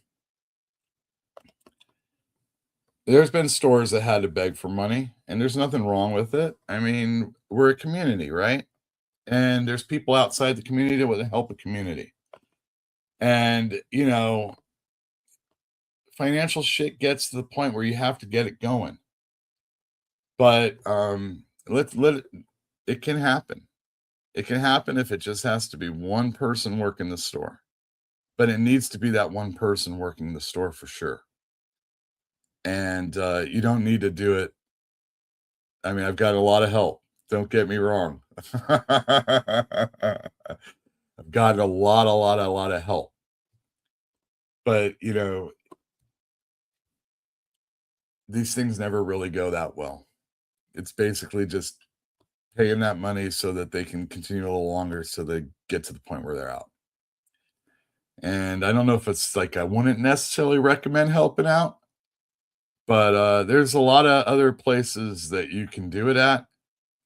There's been stores that had to beg for money, and there's nothing wrong with it. I mean, we're a community, right? And there's people outside the community that would help a community. And, financial shit gets to the point where you have to get it going. But it can happen. It can happen if it just has to be one person working the store. But it needs to be that one person working the store for sure. And you don't need to do it. I mean, I've got a lot of help. Don't get me wrong. I've got a lot of help. But, these things never really go that well. It's basically just paying that money so that they can continue a little longer so they get to the point where they're out. And I don't know if it's like I wouldn't necessarily recommend helping out, but there's a lot of other places that you can do it at,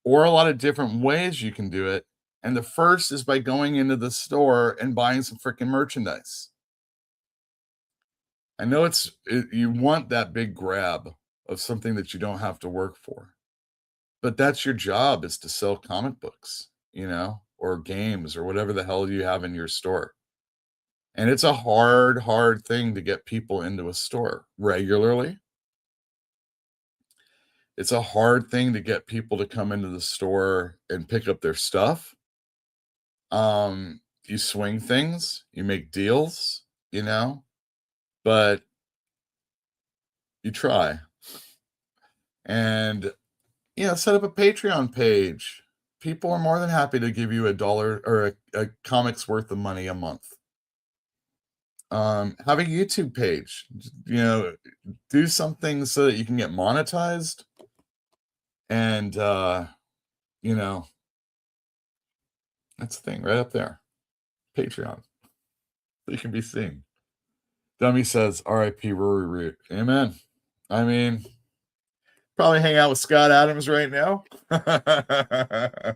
or a lot of different ways you can do it. And the first is by going into the store and buying some freaking merchandise. I know you want that big grab of something that you don't have to work for, but that's your job, is to sell comic books, or games or whatever the hell you have in your store. And it's a hard thing to get people into a store regularly. It's a hard thing to get people to come into the store and pick up their stuff. You swing things, you make deals, but you try. And, set up a Patreon page. People are more than happy to give you $1 or a comic's worth of money a month. Have a YouTube page. You know, do something so that you can get monetized. And, you know, that's the thing right up there. Patreon. You can be seen. Dummy says, R.I.P. Rory Root. Amen. I mean, probably hang out with Scott Adams right now. I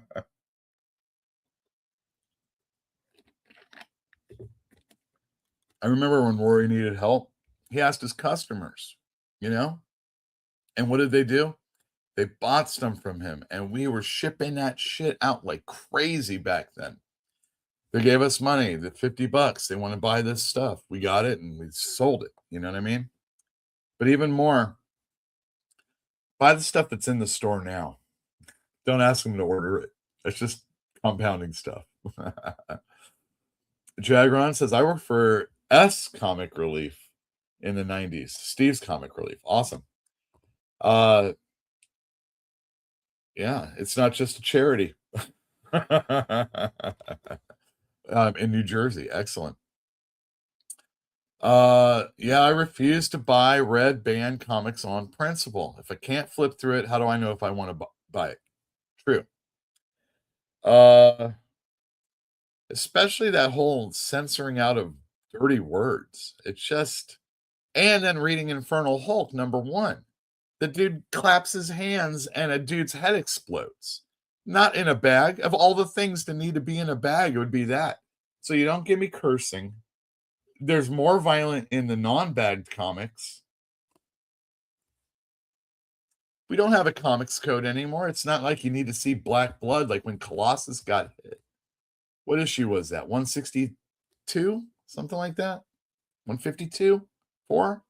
remember when Rory needed help, he asked his customers, you know? And what did they do? They bought some from him, and we were shipping that shit out like crazy back then. They gave us money, the $50. They want to buy this stuff. We got it and we sold it. You know what I mean? But even more, buy the stuff that's in the store now. Don't ask them to order it. It's just compounding stuff. Jagron says, I worked for S Comic Relief in the 90s. Steve's Comic Relief. Awesome. Yeah, it's not just a charity. In New Jersey. Excellent. Yeah, I refuse to buy red band comics on principle. If I can't flip through it, how do I know if I want to buy it? True. Especially that whole censoring out of dirty words. It's just, and then reading Infernal Hulk #1. The dude claps his hands and a dude's head explodes. Not in a bag. Of all the things that need to be in a bag, it would be that. So you don't give me cursing. There's more violent in the non-bagged comics. We don't have a comics code anymore. It's not like you need to see black blood like when Colossus got hit. What issue was that? 162? Something like that? 152? 4?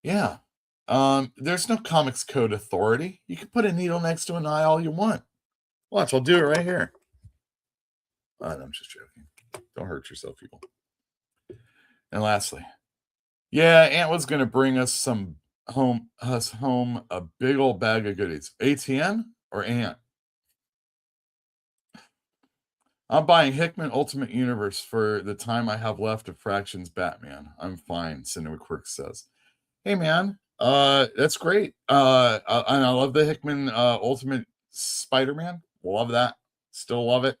Yeah. There's no comics code authority. You can put a needle next to an eye all you want. Watch, I'll do it right here. Oh, no, I'm just joking. Don't hurt yourself, people. And lastly, yeah, Aunt was going to bring us home a big old bag of goodies. ATN or Aunt? I'm buying Hickman Ultimate Universe for the time I have left of Fractions Batman. I'm fine, Cinema Quirk says. Hey, man, that's great. And I love the Hickman Ultimate Spider-Man. Love that. Still love it.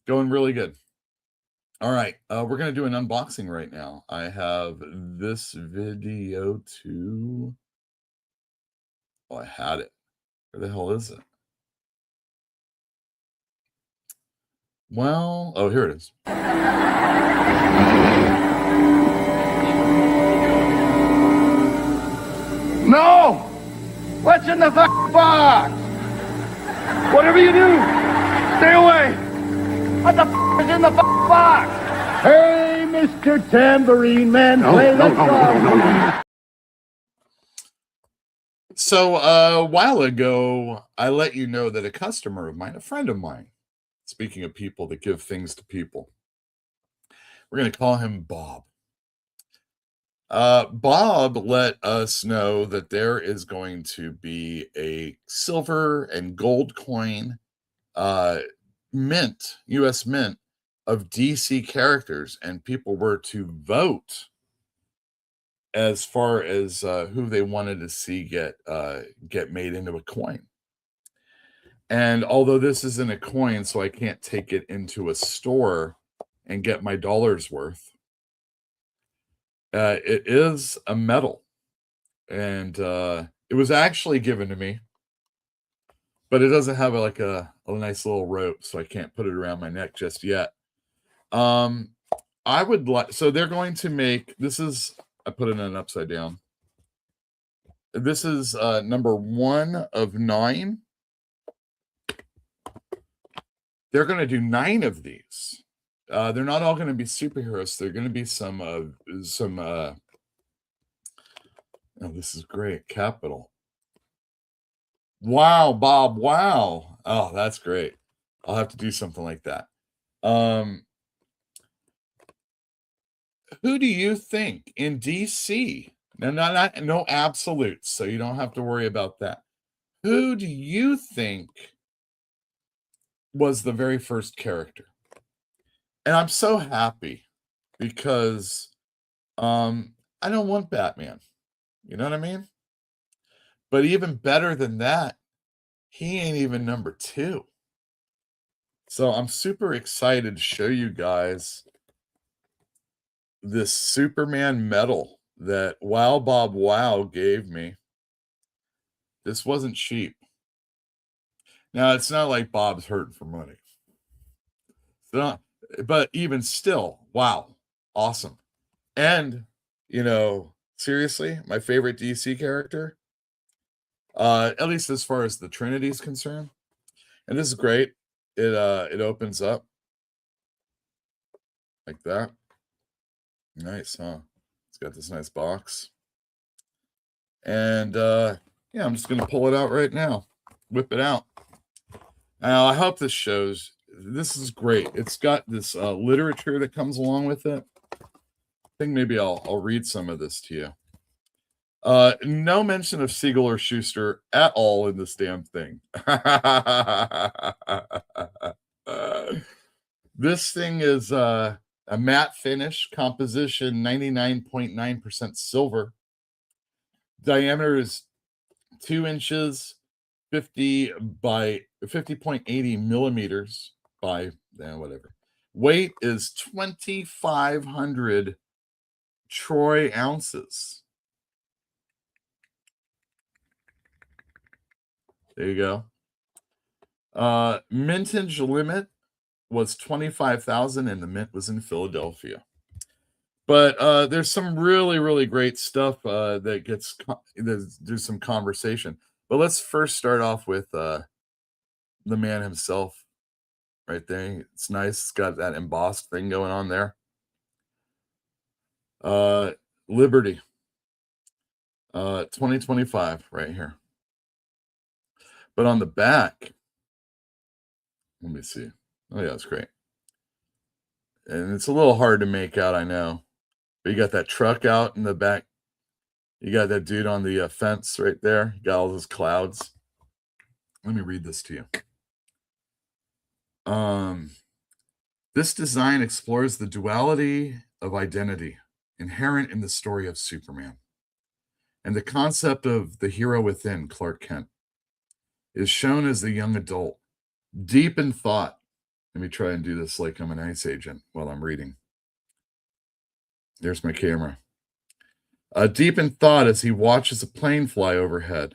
Going really good. All right, we're going to do an unboxing right now. I have this video to... Oh, I had it. Where the hell is it? Well, oh, here it is. No! What's in the box? Whatever you do, stay away! What the is in the box? Hey, Mr. Tambourine Man, play the song. So a while ago, I let you know that a customer of mine, a friend of mine, speaking of people that give things to people, we're going to call him Bob. Bob let us know that there is going to be a silver and gold coin mint, U.S. mint, of DC characters, and people were to vote as far as who they wanted to see get made into a coin. And although this isn't a coin, so I can't take it into a store and get my dollar's worth, it is a metal. And it was actually given to me, but it doesn't have like a nice little rope, so I can't put it around my neck just yet. I would like, so they're going to make, this is, I put it in upside down. This is number 1 of 9. They're going to do 9 of these. They're not all going to be superheroes. They're going to be some oh, this is great. Capital. Wow, Bob. Wow. Oh, that's great. I'll have to do something like that. Who do you think in DC? No absolutes, so you don't have to worry about that. Who do you think was the very first character? And I'm so happy because I don't want Batman. You know what I mean? But even better than that, he ain't even number 2. So I'm super excited to show you guys this Superman medal that Wow Bob Wow gave me. This wasn't cheap. Now, it's not like Bob's hurting for money. It's not, but even still, wow, awesome. And, seriously, my favorite DC character, at least as far as the Trinity is concerned. And this is great. It opens up like that. Nice, huh? It's got this nice box. And yeah, I'm just gonna pull it out right now. Whip it out. Now I hope this shows. This is great. It's got this literature that comes along with it. I think maybe I'll read some of this to you. No mention of Siegel or Schuster at all in this damn thing. This thing is a matte finish, composition 99.9% silver. Diameter is 2 inches, 50 by 50.80 millimeters by whatever. Weight is 2,500 troy ounces. There you go. Mintage limit was 25,000 and the mint was in Philadelphia. But there's some really, really great stuff that gets there's some conversation. But let's first start off with the man himself right there. It's nice. It's got that embossed thing going on there. Liberty. 2025 right here. But on the back, let me see. Oh, yeah, it's great. And it's a little hard to make out, I know. But you got that truck out in the back. You got that dude on the fence right there. You got all those clouds. Let me read this to you. This design explores the duality of identity inherent in the story of Superman. And the concept of the hero within, Clark Kent, is shown as the young adult, deep in thought. Let me try and do this like I'm an ICE agent while I'm reading. There's my camera. Deep in thought as he watches a plane fly overhead.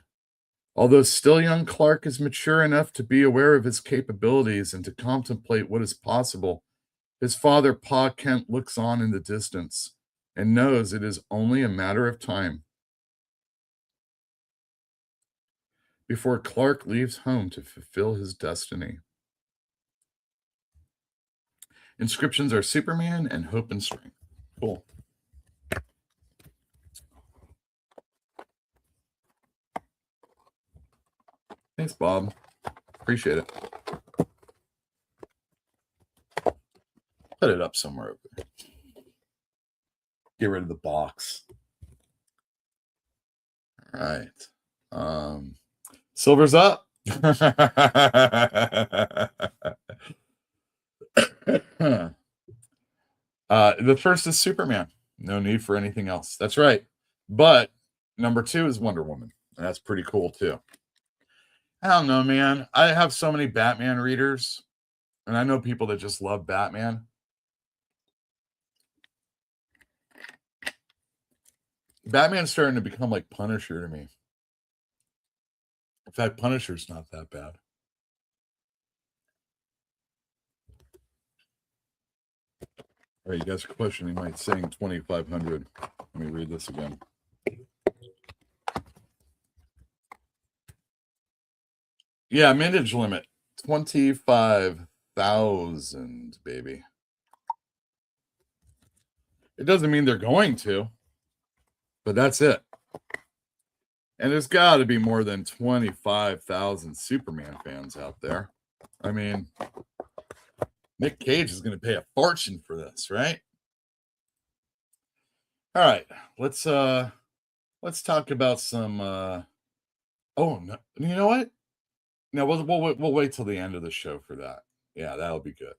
Although still young, Clark is mature enough to be aware of his capabilities and to contemplate what is possible. His father, Pa Kent, looks on in the distance and knows it is only a matter of time before Clark leaves home to fulfill his destiny. Inscriptions are Superman and Hope and Strength. Cool. Thanks, Bob. Appreciate it. Put it up somewhere over there. Get rid of the box. All right. Silver's up. The first is Superman. No need for anything else. That's right. But number 2 is Wonder Woman. And that's pretty cool too. I don't know, man. I have so many Batman readers, and I know people that just love Batman. Batman's starting to become like Punisher to me. In fact, Punisher's not that bad. All right, you guys are questioning my saying 2,500. Let me read this again. Yeah, mintage limit, 25,000, baby. It doesn't mean they're going to, but that's it. And there's got to be more than 25,000 Superman fans out there. I mean, Nick Cage is going to pay a fortune for this, right? All right, let's talk about some. Oh no, you know what? No, we'll wait till the end of the show for that. Yeah, that'll be good.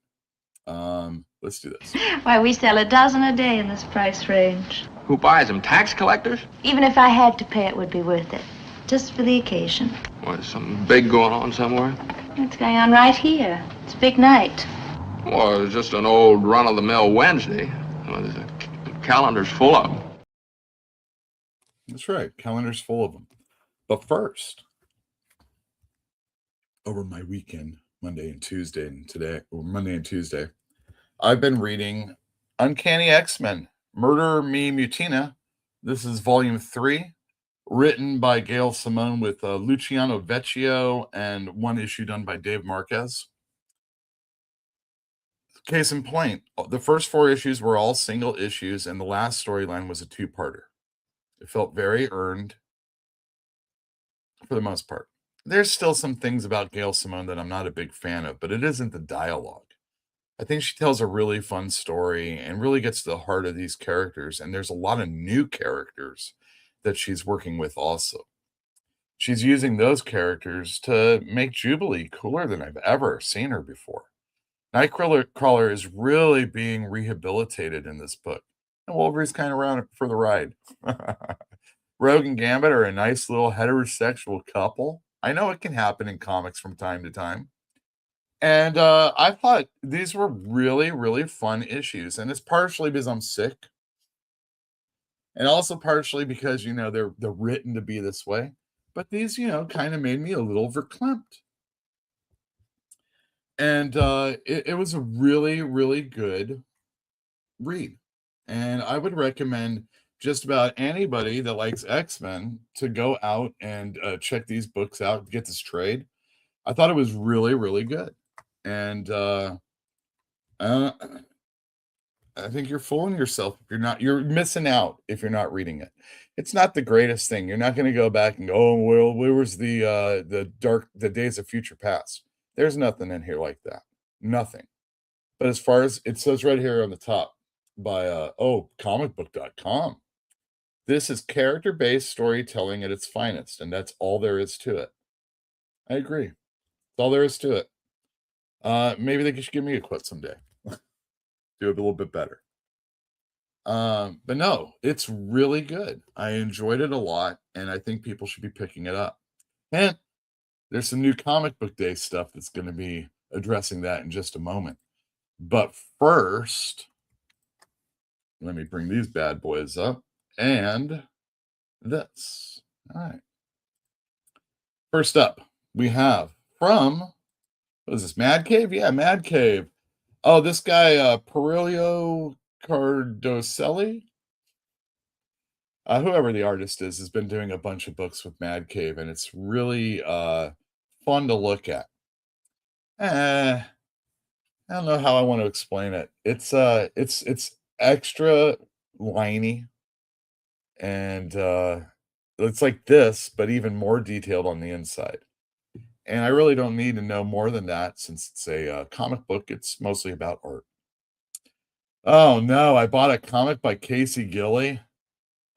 Let's do this. Why, we sell a dozen a day in this price range. Who buys them? Tax collectors? Even if I had to pay, it would be worth it. Just for the occasion. What, something big going on somewhere? What's going on right here? It's a big night. Well, it's just an old run-of-the-mill Wednesday. Well, the calendar's full of them. That's right. Calendar's full of them. But first, over my weekend, Monday and Tuesday, I've been reading Uncanny X-Men, Murder Me Mutina. This is volume 3, written by Gail Simone with Luciano Vecchio and one issue done by Dave Marquez. Case in point, the first 4 issues were all single issues, and the last storyline was a 2-parter. It felt very earned for the most part. There's still some things about Gail Simone that I'm not a big fan of, but it isn't the dialogue. I think she tells a really fun story and really gets to the heart of these characters, and there's a lot of new characters that she's working with also. She's using those characters to make Jubilee cooler than I've ever seen her before. Nightcrawler is really being rehabilitated in this book, and Wolverine's kind of around for the ride. Rogue and Gambit are a nice little heterosexual couple. I know it can happen in comics from time to time. And I thought these were really, really fun issues. And it's partially because I'm sick. And also partially because, they're written to be this way. But these, kind of made me a little verklempt. And it was a really, really good read. And I would recommend just about anybody that likes X-Men to go out and check these books out, get this trade. I thought it was really, really good. And I think you're fooling yourself if you're missing out if you're not reading it. It's not the greatest thing. You're not going to go back and go, oh, well, where was the Days of Future Past? There's nothing in here like that. Nothing. But as far as it says right here on the top by comicbook.com, this is character-based storytelling at its finest, and that's all there is to it. I agree. That's all there is to it. Maybe they should give me a quote someday. Do it a little bit better. But no, it's really good. I enjoyed it a lot, and I think people should be picking it up. And there's some new comic book day stuff that's going to be addressing that in just a moment. But first, let me bring these bad boys up. And this. All right. First up, we have from, what is this, Mad Cave? Yeah, Mad Cave. Oh, this guy, Perillo Cardoselli? Whoever the artist is, has been doing a bunch of books with Mad Cave, and it's really fun to look at. I don't know how I want to explain it. It's extra liney, and it's like this, but even more detailed on the inside. And I really don't need to know more than that since it's a comic book. It's mostly about art. Oh no, I bought a comic by Casey Gilly.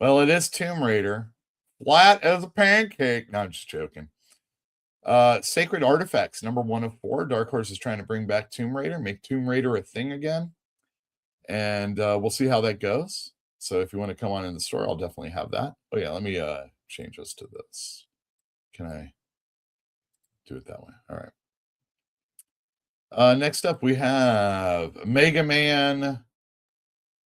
Well, it is Tomb Raider. Flat as a pancake. No, I'm just joking. Sacred Artifacts, number 1 of 4. Dark Horse is trying to bring back Tomb Raider, make Tomb Raider a thing again. And we'll see how that goes. So if you want to come on in the store, I'll definitely have that. Oh yeah, let me change this to this. Can I do it that way? All right. Next up, we have Mega Man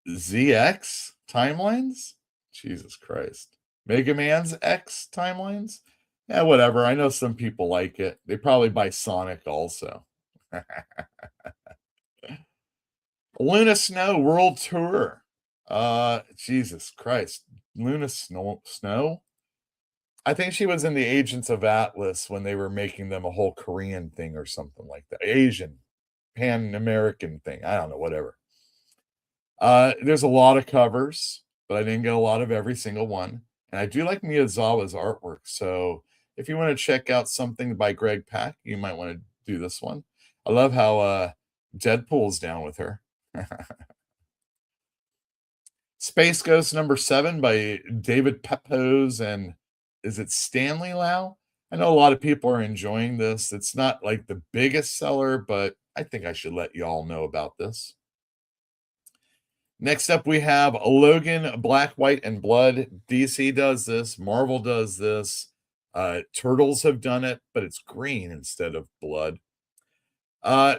ZX Timelines. Jesus Christ. Mega Man's X Timelines? Yeah, whatever. I know some people like it. They probably buy Sonic also. Luna Snow World Tour. Jesus Christ. Luna Snow? I think she was in the Agents of Atlas when they were making them a whole Korean thing or something like that. Asian, Pan-American thing. I don't know, whatever. There's a lot of covers, but I didn't get a lot of every single one. And I do like Miyazawa's artwork. So if you want to check out something by Greg Pak, you might want to do this one. I love how Deadpool's down with her. Space Ghost number 7 by David Pepose and is it Stanley Lau? I know a lot of people are enjoying this. It's not like the biggest seller, but I think I should let you all know about this. Next up, we have Logan, Black, White, and Blood. DC does this. Marvel does this. Turtles have done it, but it's green instead of blood.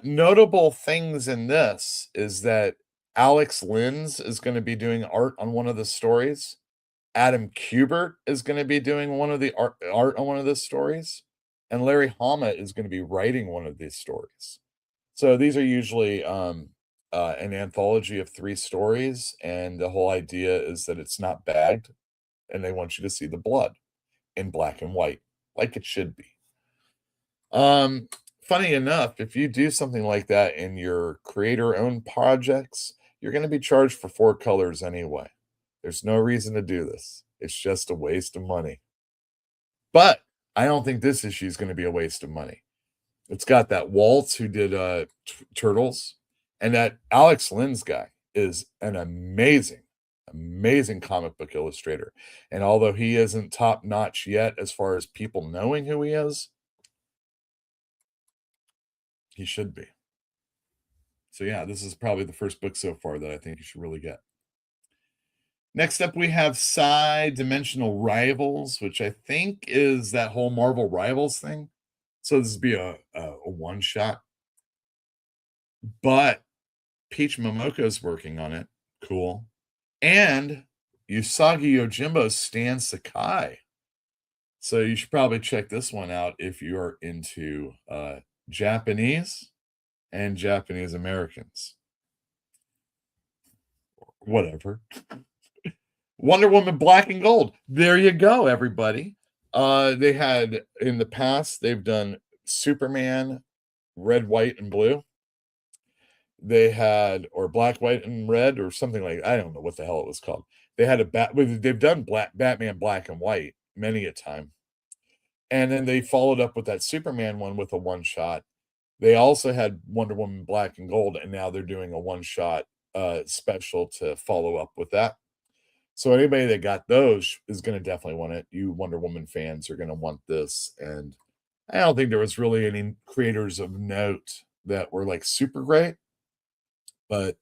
Notable things in this is that Alex Linz is going to be doing art on one of the stories. Adam Kubert is going to be doing one of the art on one of the stories. And Larry Hama is going to be writing one of these stories. So these are usually an anthology of 3 stories, and the whole idea is that it's not bagged, and they want you to see the blood in black and white, like it should be. Funny enough, if you do something like that in your creator-owned projects, you're going to be charged for 4 colors anyway. There's no reason to do this. It's just a waste of money. But I don't think this issue is going to be a waste of money. It's got that Waltz who did Turtles, and that Alex Linz guy is an amazing comic book illustrator. And although he isn't top notch yet as far as people knowing who he is, he should be. So yeah, this is probably the first book so far that I think you should really get. Next up, we have Dimensional Rivals, which I think is that whole Marvel Rivals thing. So this would be a one-shot. But Peach Momoko's working on it. Cool. And Usagi Yojimbo Stan Sakai. So you should probably check this one out if you're into Japanese and Japanese Americans. Whatever. Wonder Woman Black and Gold. There you go, everybody. They had, in the past, they've done Superman, red, white, and blue. They had, or black, white, and red, or something like, I don't know what the hell it was called. They had they've done Batman Black and White many a time. And then they followed up with that Superman one with a one-shot. They also had Wonder Woman Black and Gold, and now they're doing a one-shot special to follow up with that. So anybody that got those is going to definitely want it. You Wonder Woman fans are going to want this. And I don't think there was really any creators of note that were like super great. But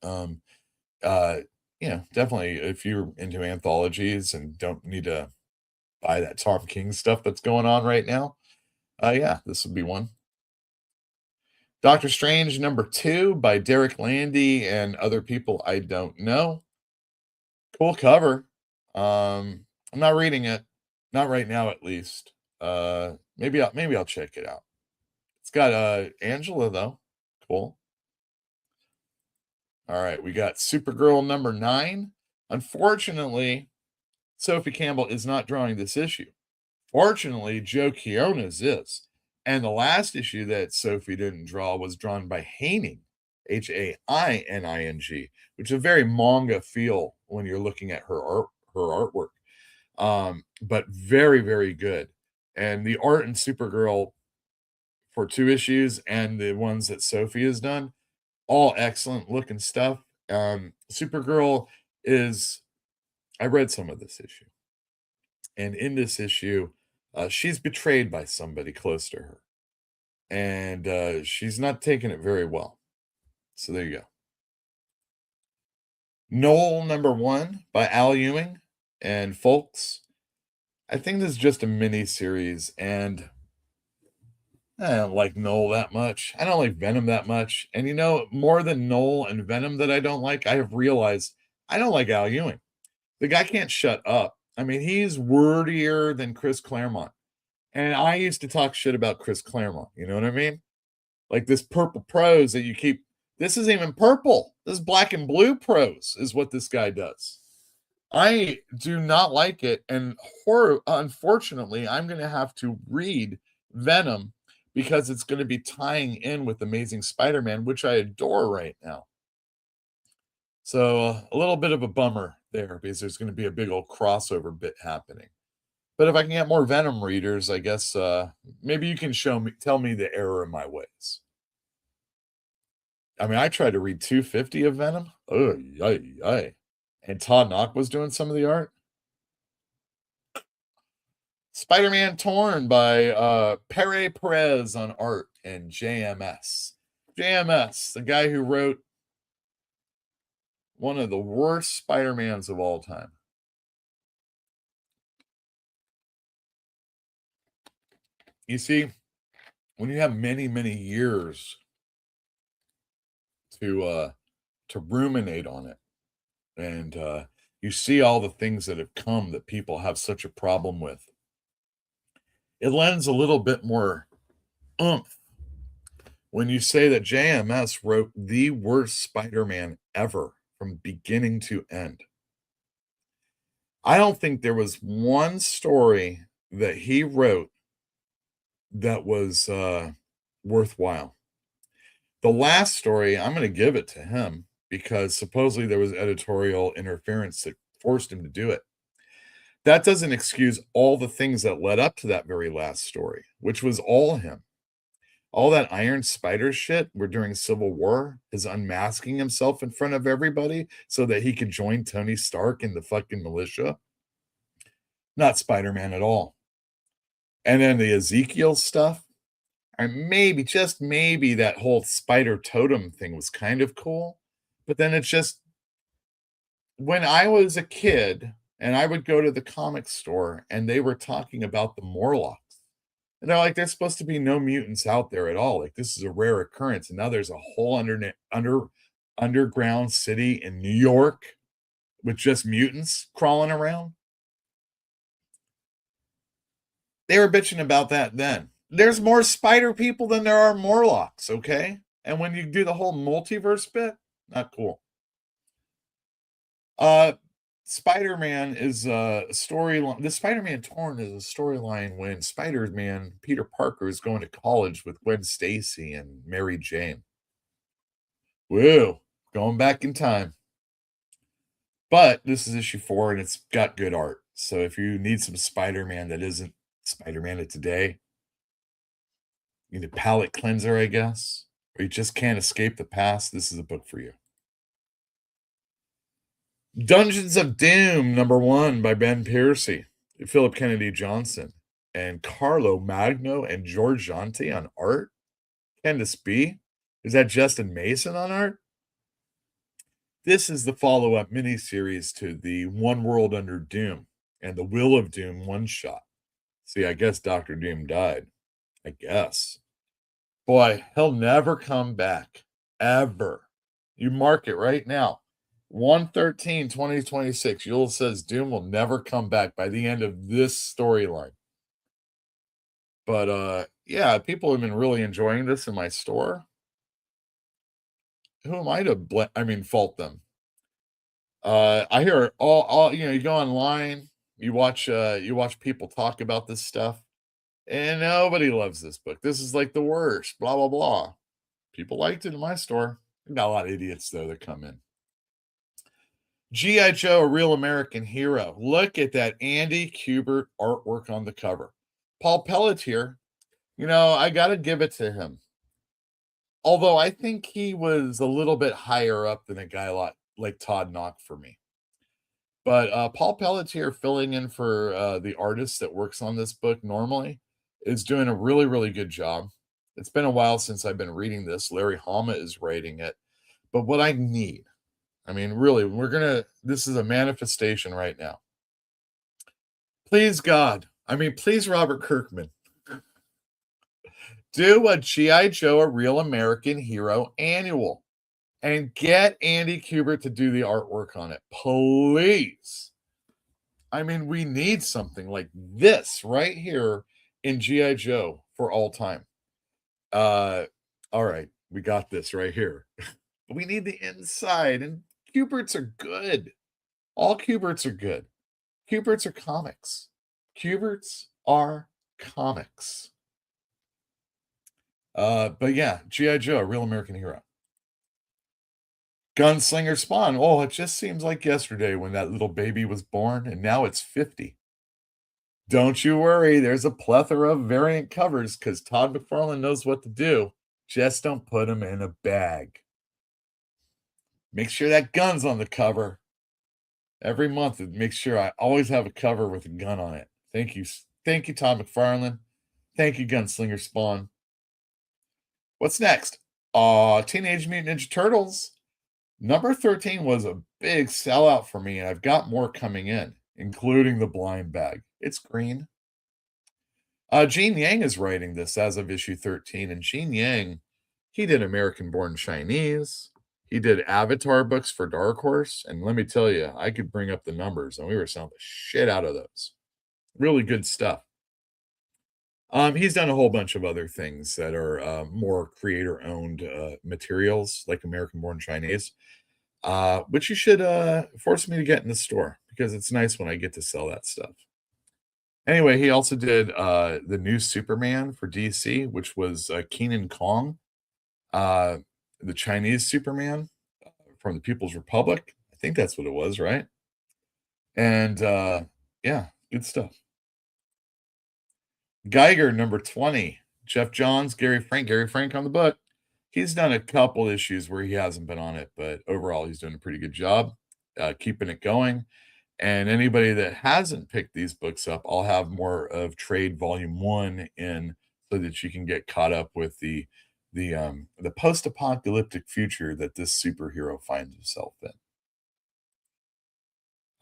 definitely if you're into anthologies and don't need to buy that Tom King stuff that's going on right now, this would be one. Doctor Strange #2 by Derek Landy and other people I don't know. Cool cover. I'm not reading it, not right now at least. Maybe I'll check it out. It's got Angela though. Cool. All right, we got Supergirl #9. Unfortunately, Sophie Campbell is not drawing this issue. Fortunately, Joe Quiones is. And the last issue that Sophie didn't draw was drawn by Haining, Haining, which is a very manga feel when you're looking at her artwork. But very, very good. And the art in Supergirl for 2 issues and the ones that Sophie has done, all excellent looking stuff. Supergirl is, I read some of this issue. And in this issue, she's betrayed by somebody close to her. And she's not taking it very well. So there you go. Knoll #1 by Al Ewing. And folks, I think this is just a mini series, and I don't like Knoll that much. I don't like Venom that much. And more than Knoll and Venom that I don't like, I have realized I don't like Al Ewing. The guy can't shut up. I mean, he's wordier than Chris Claremont. And I used to talk shit about Chris Claremont. You know what I mean? Like this purple prose that you keep. This isn't even purple. This is black and blue prose is what this guy does. I do not like it. And unfortunately, I'm going to have to read Venom because it's going to be tying in with Amazing Spider-Man, which I adore right now. So a little bit of a bummer there because there's going to be a big old crossover bit happening. But if I can get more Venom readers, I guess maybe you can tell me the error in my ways. I mean, I tried to read 250 of Venom. Oh, yay. And Todd Knock was doing some of the art. Spider-Man Torn by Pere Perez on art and JMS. JMS, the guy who wrote one of the worst Spider-Mans of all time. You see, when you have many, many years to ruminate on it, and you see all the things that have come that people have such a problem with, it lends a little bit more oomph when you say that JMS wrote the worst Spider-Man ever from beginning to end. I don't think there was one story that he wrote that was worthwhile. The last story, I'm going to give it to him because supposedly there was editorial interference that forced him to do it. That doesn't excuse all the things that led up to that very last story, which was all him. All that Iron Spider shit were during Civil War, his unmasking himself in front of everybody so that he could join Tony Stark in the fucking militia. Not Spider-Man at all. And then the Ezekiel stuff, or maybe, just maybe, that whole spider totem thing was kind of cool. But then it's just, when I was a kid and I would go to the comic store and they were talking about the Morlocks, and they're like, there's supposed to be no mutants out there at all. Like, this is a rare occurrence. And now there's a whole underground city in New York with just mutants crawling around. They were bitching about that then. There's more spider people than there are Morlocks, okay? And when you do the whole multiverse bit, not cool. Spider-Man is a storyline. The Spider-Man Torn is a storyline when Spider-Man, Peter Parker, is going to college with Gwen Stacy and Mary Jane. Woo, going back in time. But this is issue 4 and it's got good art. So if you need some Spider-Man that isn't Spider-Man of today, you need a palate cleanser, I guess, or you just can't escape the past, this is a book for you. Dungeons of Doom, #1 by Ben Piercy, Philip Kennedy Johnson, and Carlo Magno and George Jonte on art. Can this be? Is that Justin Mason on art? This is the follow-up miniseries to the One World Under Doom and the Will of Doom one-shot. See, I guess Dr. Doom died. I guess. Boy, he'll never come back. Ever. You mark it right now. 1/13/2026. Yule says Doom will never come back by the end of this storyline. But yeah, people have been really enjoying this in my store. Who am I to fault them? I hear all you go online, you watch people talk about this stuff, and nobody loves this book. This is like the worst, blah blah blah. People liked it in my store. Got a lot of idiots though that come in. G.I. Joe, A Real American Hero. Look at that Andy Kubert artwork on the cover. Paul Pelletier, I got to give it to him. Although I think he was a little bit higher up than a guy like Todd Knock for me. But Paul Pelletier, filling in for the artist that works on this book normally, is doing a really, really good job. It's been a while since I've been reading this. Larry Hama is writing it. But what I need, really, this is a manifestation right now. Please, God, please, Robert Kirkman, do a G.I. Joe, A Real American Hero annual and get Andy Kubert to do the artwork on it. Please. We need something like this right here in G.I. Joe for all time. All right, we got this right here. We need the inside, and Kuberts are good. All Kuberts are good. Kuberts are comics. Kuberts are comics. But yeah, G.I. Joe, A Real American Hero. Gunslinger Spawn. Oh, it just seems like yesterday when that little baby was born, and now it's 50. Don't you worry, there's a plethora of variant covers because Todd McFarlane knows what to do. Just don't put them in a bag. Make sure that gun's on the cover. Every month, make sure I always have a cover with a gun on it. Thank you. Thank you, Todd McFarlane. Thank you, Gunslinger Spawn. What's next? Teenage Mutant Ninja Turtles. Number 13 was a big sellout for me, and I've got more coming in, including the blind bag. It's green. Gene Yang is writing this as of issue 13, and Gene Yang, he did American Born Chinese. He did Avatar books for Dark Horse, and let me tell you, I could bring up the numbers, and we were selling the shit out of those. Really good stuff. He's done a whole bunch of other things that are more creator-owned materials, like American Born Chinese, which you should force me to get in the store, because it's nice when I get to sell that stuff. Anyway, he also did the new Superman for DC, which was Kenan Kong, the Chinese Superman from the People's Republic. I think that's what it was, right? And yeah, good stuff. Geiger, number 20. Jeff Johns, Gary Frank on the book. He's done a couple issues where he hasn't been on it, but overall, he's doing a pretty good job keeping it going. And anybody that hasn't picked these books up, I'll have more of Trade Volume 1 in so that you can get caught up with the post-apocalyptic future that this superhero finds himself in.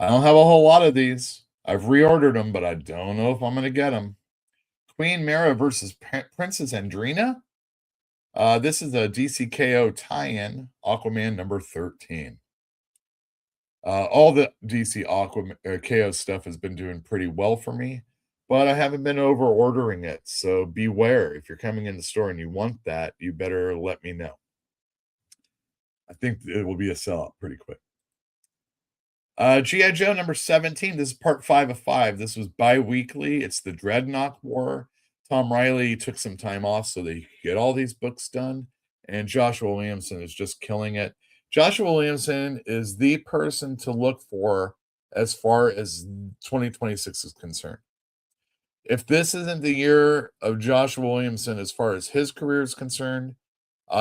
I don't have a whole lot of these. I've reordered them, but I don't know if I'm going to get them. Queen Mara versus Princess Andrina. This is a DCKO tie-in, Aquaman number 13. All the DC KO stuff has been doing pretty well for me, but I haven't been over ordering it. So beware. If you're coming in the store and you want that, you better let me know. I think it will be a sellout pretty quick. G.I. Joe number 17. This is part 5 of 5. This was bi-weekly. It's the Dreadnought War. Tom Riley took some time off so that he could get all these books done. And Joshua Williamson is just killing it. Joshua Williamson is the person to look for as far as 2026 is concerned. If this isn't the year of Joshua Williamson as far as his career is concerned,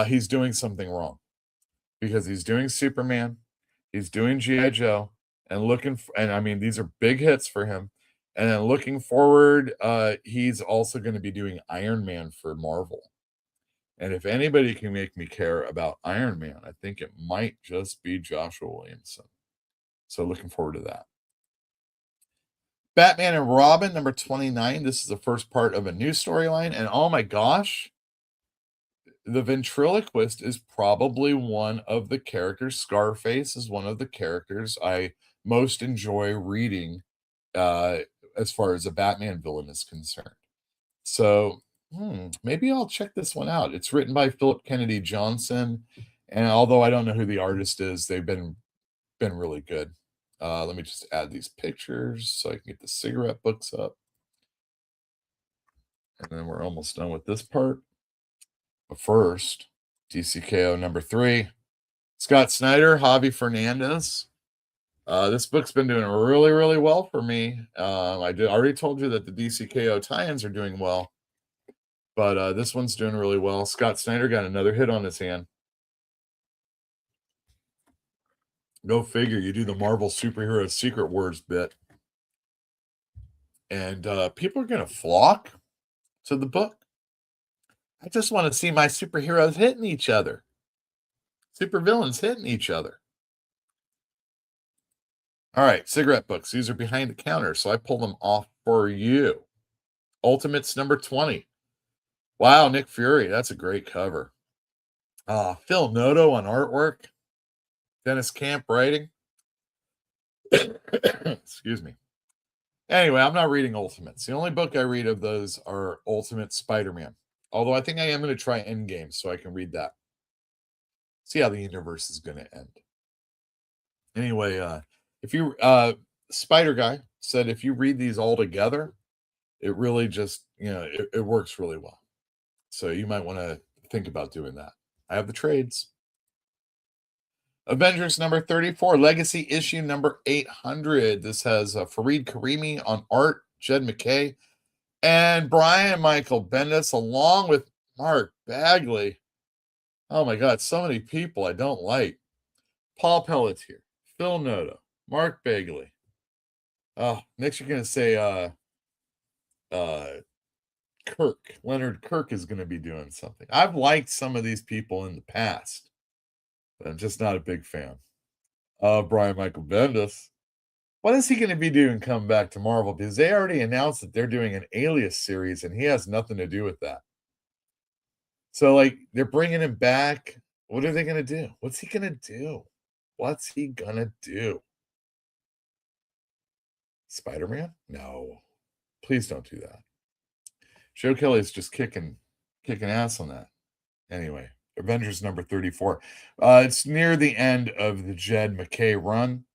he's doing something wrong. Because he's doing Superman, he's doing G.I. Joe, and I mean, these are big hits for him. And then looking forward, he's also going to be doing Iron Man for Marvel. And if anybody can make me care about Iron Man, I think it might just be Joshua Williamson. So looking forward to that. Batman and Robin, number 29. This is the first part of a new storyline. And oh my gosh, the ventriloquist is probably one of the characters. Scarface is one of the characters I most enjoy reading as far as a Batman villain is concerned. So maybe I'll check this one out. It's written by Philip Kennedy Johnson, and although I don't know who the artist is, they've been really good. Let me just add these pictures so I can get the cigarette books up. And then we're almost done with this part. But first, DCKO number 3. Scott Snyder, Javi Fernandez. This book's been doing really, really well for me. I already told you that the DCKO tie-ins are doing well. But this one's doing really well. Scott Snyder got another hit on his hand. Go figure. You do the Marvel Superhero Secret Wars bit. And people are going to flock to the book. I just want to see my superheroes hitting each other. Supervillains hitting each other. All right, cigarette books. These are behind the counter, so I pull them off for you. Ultimates number 20. Wow, Nick Fury. That's a great cover. Phil Noto on artwork. Dennis Camp writing. Excuse me. Anyway, I'm not reading Ultimates. The only book I read of those are Ultimate Spider-Man. Although I think I am going to try Endgame so I can read that. See how the universe is going to end. Anyway, if you Spider Guy said if you read these all together, it really just, it works really well. So you might want to think about doing that. I have the trades. Avengers number 34, Legacy issue number 800. This has Fareed Karimi on art, Jed McKay, and Brian Michael Bendis, along with Mark Bagley. Oh my God, so many people I don't like. Paul Pelletier, Phil Noto, Mark Bagley. Oh, next you're going to say Leonard Kirk is going to be doing something. I've liked some of these people in the past, but I'm just not a big fan of Brian Michael Bendis. What is he going to be doing coming back to Marvel? Because they already announced that they're doing an Alias series, and he has nothing to do with that. So, like, they're bringing him back. What are they going to do? What's he going to do? What's he going to do? Spider-Man? No. Please don't do that. Joe Kelly's just kicking ass on that. Anyway, Avengers number 34. It's near the end of the Jed McKay run.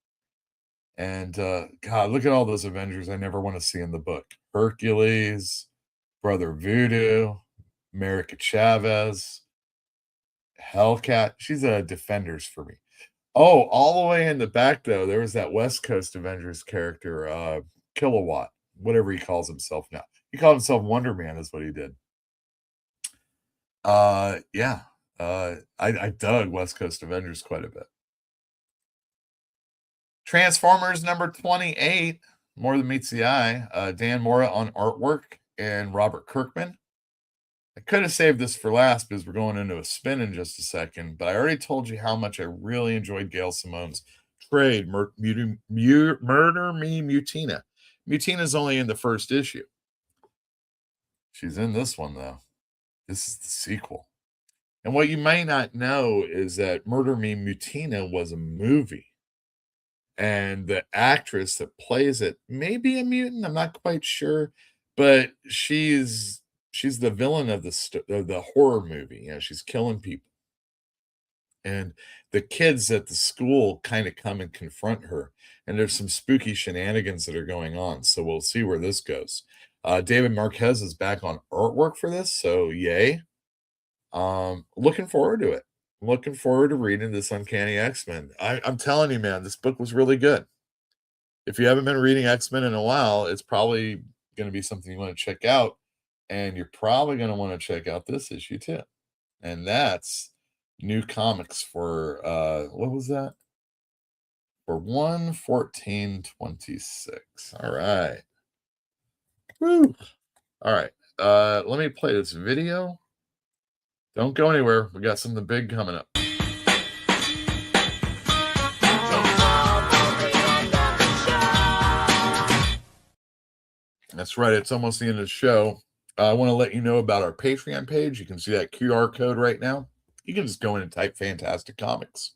And God, look at all those Avengers I never want to see in the book. Hercules, Brother Voodoo, America Chavez, Hellcat. She's a Defenders for me. Oh, all the way in the back, though, there was that West Coast Avengers character, Kilowatt, whatever he calls himself now. He called himself Wonder Man is what he did. Yeah. I dug West Coast Avengers quite a bit. Transformers number 28, More Than Meets the Eye. Dan Mora on artwork and Robert Kirkman. I could have saved this for last because we're going into a spin in just a second, but I already told you how much I really enjoyed Gail Simone's trade, Murder Me Mutina. Mutina's only in the first issue. She's in this one, though. This is the sequel. And what you may not know is that Murder Me Mutina was a movie. And the actress that plays it may be a mutant. I'm not quite sure. But she's the villain of the horror movie. You know, she's killing people. And the kids at the school kind of come and confront her. And there's some spooky shenanigans that are going on. So we'll see where this goes. David Marquez is back on artwork for this. So yay. Looking forward to it. Looking forward to reading this Uncanny X-Men. I'm telling you, man, this book was really good. If you haven't been reading X-Men in a while, it's probably going to be something you want to check out. And you're probably going to want to check out this issue too. And that's new comics for, what was that? For 1/14/26. All right. Woo. All right. Let me play this video. Don't go anywhere. We got something big coming up. That's right. It's almost the end of the show. I want to let you know about our Patreon page. You can see that QR code right now. You can just go in and type Fantastic Comics.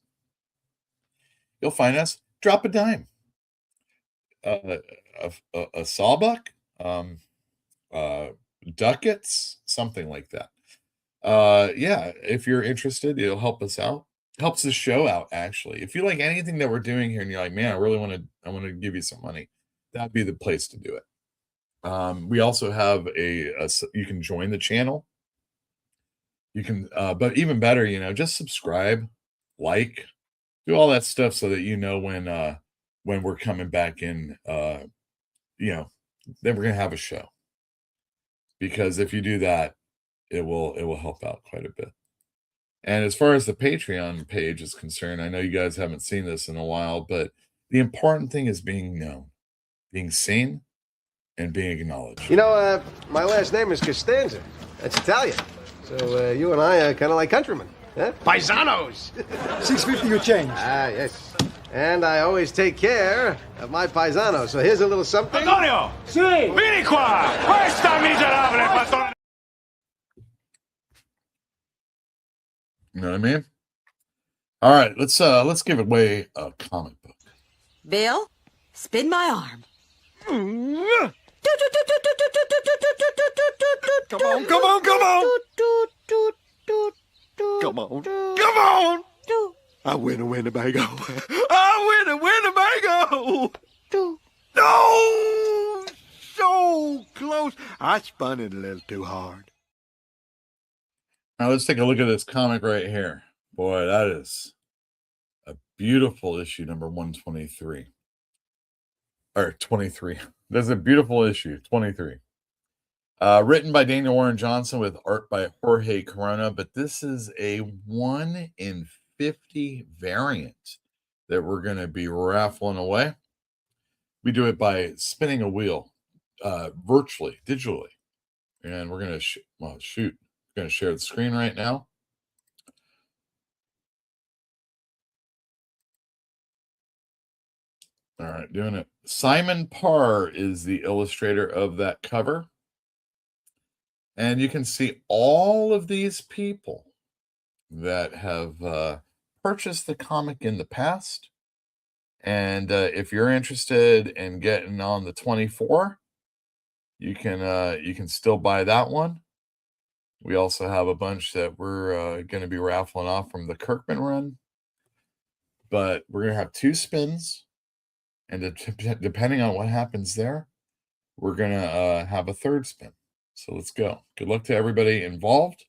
You'll find us. Drop a dime. A sawbuck. Ducats. Something like that. Yeah, if you're interested, it'll help us out. Helps the show out, actually. If you like anything that we're doing here and you're like, man, I want to give you some money, that'd be the place to do it. We also have you can join the channel. You can, but even better, just subscribe, like, do all that stuff so that you know when we're coming back in, then we're going to have a show. Because if you do that, it will help out quite a bit. And as far as the Patreon page is concerned, I know you guys haven't seen this in a while, but the important thing is being known, being seen, and being acknowledged. My last name is Costanza. That's Italian. So you and I are kind of like countrymen. Huh? Paisanos! $6.50 your change. Ah, yes. And I always take care of my paisanos. So here's a little something. Antonio! Si! Vieni qua! Questa miserabile patrona! You know what I mean? All right, let's give away a comic book. Bill, spin my arm. Come on, come on, come on! Come on, come on! I win a Winnebago. I win a Winnebago! No! So close. I spun it a little too hard. Now let's take a look at this comic right here. Boy, that is a beautiful issue, number 123. Or 23. That's a beautiful issue, 23. Written by Daniel Warren Johnson with art by Jorge Corona, but this is a 1 in 50 variant that we're going to be raffling away. We do it by spinning a wheel, virtually, digitally. And we're going to, we're going to share the screen right now. All right, doing it. Simon Parr is the illustrator of that cover. And you can see all of these people that have purchased the comic in the past. And if you're interested in getting on the 24, you can still buy that one. We also have a bunch that we're going to be raffling off from the Kirkman run. But we're going to have 2 spins. And depending on what happens there, we're going to have a 3rd spin. So let's go. Good luck to everybody involved.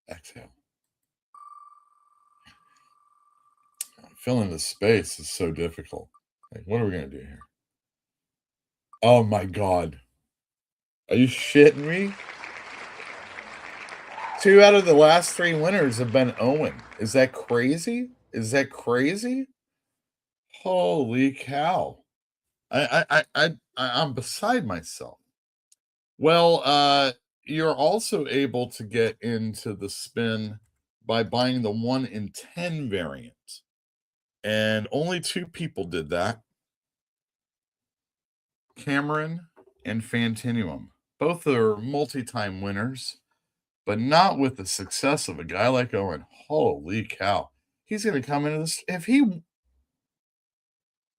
Exhale. Filling the space is so difficult. Like, what are we going to do here? Oh my God. Are you shitting me? 2 out of the last 3 winners have been Owen. Is that crazy? Is that crazy? Holy cow. I'm beside myself. Well, you're also able to get into the spin by buying the 1 in 10 variant. And only 2 people did that. Cameron and Fantinuum. Both are multi-time winners, but not with the success of a guy like Owen. Holy cow. He's going to come into this.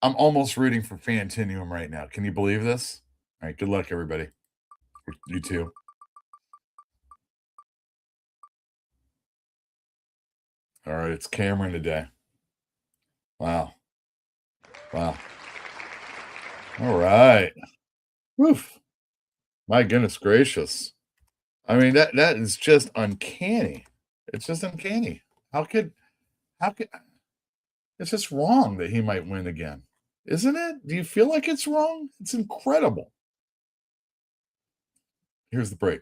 I'm almost rooting for Fantinuum right now. Can you believe this? All right, good luck, everybody. You too. All right, it's Cameron today. Wow. Wow. All right. Woof. My goodness gracious. I mean, that is just uncanny. It's just uncanny. How could it's just wrong that he might win again. Isn't it? Do you feel like it's wrong? It's incredible. Here's the break.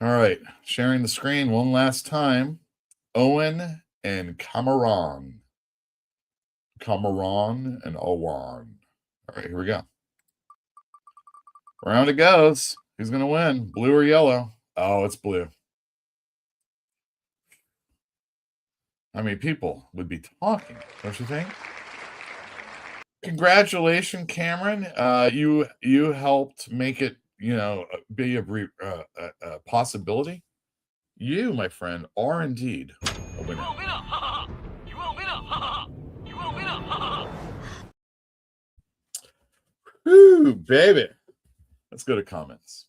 All right, sharing the screen one last time. Owen and Cameron. Cameron and Owen. All right, here we go. Round it goes. Who's going to win? Blue or yellow? Oh, it's blue. I mean, people would be talking, don't you think? Congratulations, Cameron. You helped make it, be a possibility. You, my friend, are indeed a winner. Woo, baby. Let's go to comments.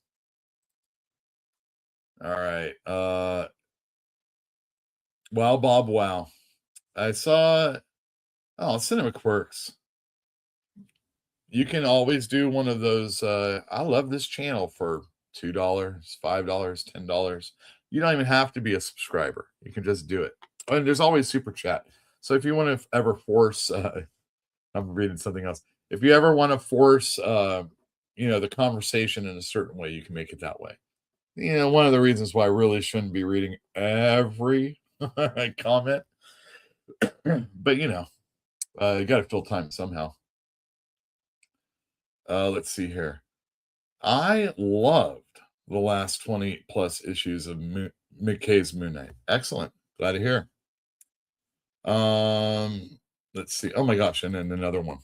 All right. Wow, Bob, wow. I saw, Cinema Quirks. You can always do one of those. I love this channel for $2, $5, $10. You don't even have to be a subscriber. You can just do it. And there's always super chat. So if you want to ever force, I'm reading something else. If you ever want to force, the conversation in a certain way, you can make it that way. One of the reasons why I really shouldn't be reading every comment, but you got to fill time somehow. Let's see here. I loved the last 20 plus issues of McKay's Moon Knight. Excellent. Glad to hear. Let's see. Oh my gosh. And then another one.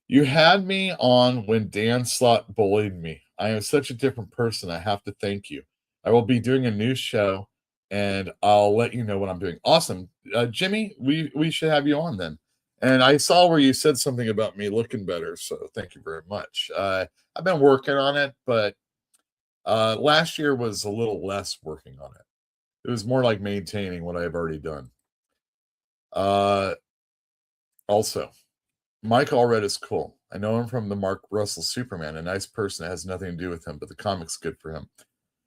You had me on when Dan Slott bullied me. I am such a different person. I have to thank you. I will be doing a new show and I'll let you know what I'm doing. Awesome. Jimmy, we should have you on then. And I saw where you said something about me looking better. So thank you very much. I've been working on it, but last year was a little less working on it. It was more like maintaining what I've already done. Also, Mike Allred is cool. I know him from the Mark Russell Superman, a nice person that has nothing to do with him, but the comic's good for him.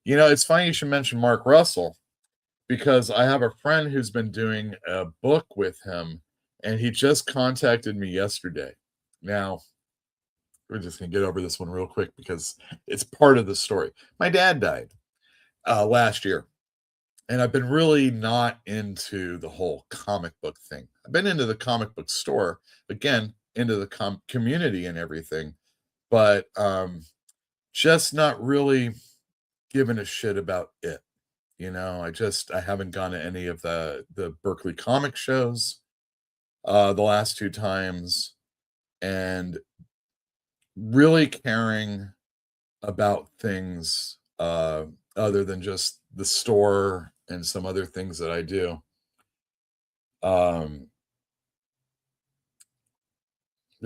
It's funny you should mention Mark Russell because I have a friend who's been doing a book with him, and he just contacted me yesterday. Now, we're just going to get over this one real quick because it's part of the story. My dad died last year, And I've been really not into the whole comic book thing. I've been into the comic book store, again, into the community and everything, but just not really giving a shit about it. You know, I haven't gone to any of the Berkeley comic shows the last 2 times, and really caring about things other than just the store and some other things that I do. Because,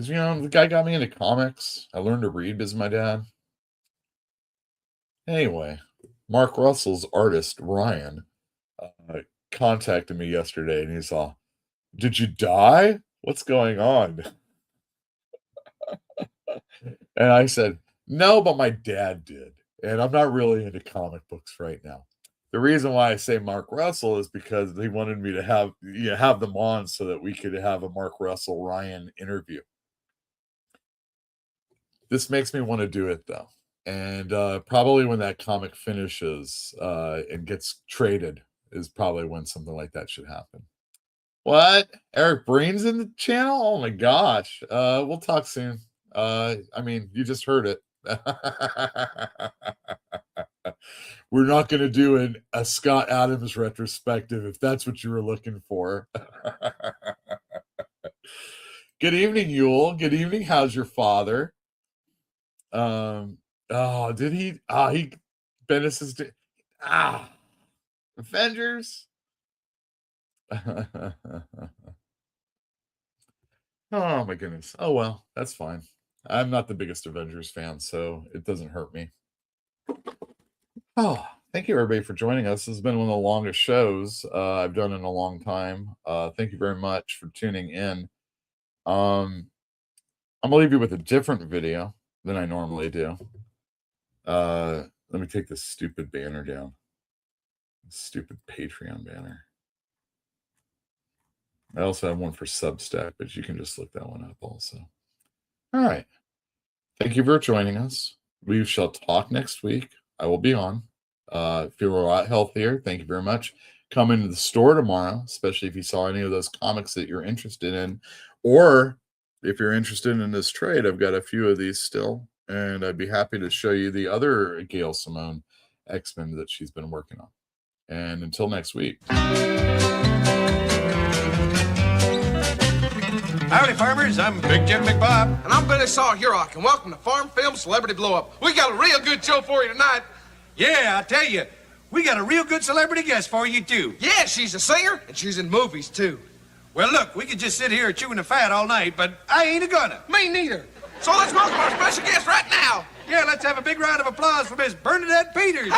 you know, the guy got me into comics. I learned to read because of my dad. Anyway, Mark Russell's artist, Ryan, contacted me yesterday, and he's all, "Did you die? What's going on?" And I said, "No, but my dad did. And I'm not really into comic books right now." The reason why I say Mark Russell is because he wanted me to have them on so that we could have a Mark Russell Ryan interview. This makes me want to do it, though. And probably when that comic finishes and gets traded is probably when something like that should happen. What? Eric Breen's in the channel? Oh my gosh. We'll talk soon. I mean, you just heard it. We're not going to do a Scott Adams retrospective if that's what you were looking for. Good evening, Yule. Good evening. How's your father? Did he? Bennis is Avengers. Oh my goodness. Oh well, that's fine. I'm not the biggest Avengers fan, so it doesn't hurt me. Oh, thank you everybody for joining us. This has been one of the longest shows I've done in a long time. Thank you very much for tuning in. I'm gonna leave you with a different video than I normally do. Let me take this stupid banner down. Stupid Patreon banner. I also have one for Substack, but you can just look that one up also. All right. Thank you for joining us. We shall talk next week. I will be on. Feel a lot healthier. Thank you very much. Come into the store tomorrow, especially if you saw any of those comics that you're interested in. Or if you're interested in this trade, I've got a few of these still. And I'd be happy to show you the other Gail Simone X-Men that she's been working on. And until next week. Howdy, farmers. I'm Big Jim McBob. And I'm Billy Saw Hurock, and welcome to Farm Film Celebrity Blow Up. We got a real good show for you tonight. Yeah, I tell you, we got a real good celebrity guest for you, too. Yeah, she's a singer, and she's in movies, too. Well, look, we could just sit here chewing the fat all night, but I ain't gonna. Me neither. So let's welcome our special guest right now. Yeah, let's have a big round of applause for Miss Bernadette Peters.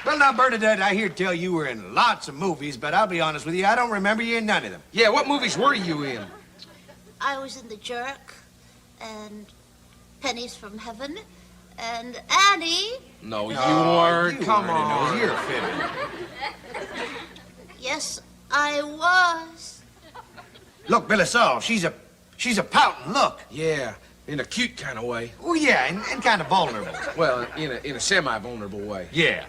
Well, now, Bernadette, I hear tell you were in lots of movies, but I'll be honest with you, I don't remember you in none of them. Yeah, what movies were you in? I was in The Jerk, and Pennies from Heaven, and Annie. No, you weren't. Come on. You're fibbing. Yes, I was. Look, Billy Saul, she's a pouting look. Yeah, in a cute kind of way. Oh, yeah, and kind of vulnerable. Well, in a semi-vulnerable way. Yeah.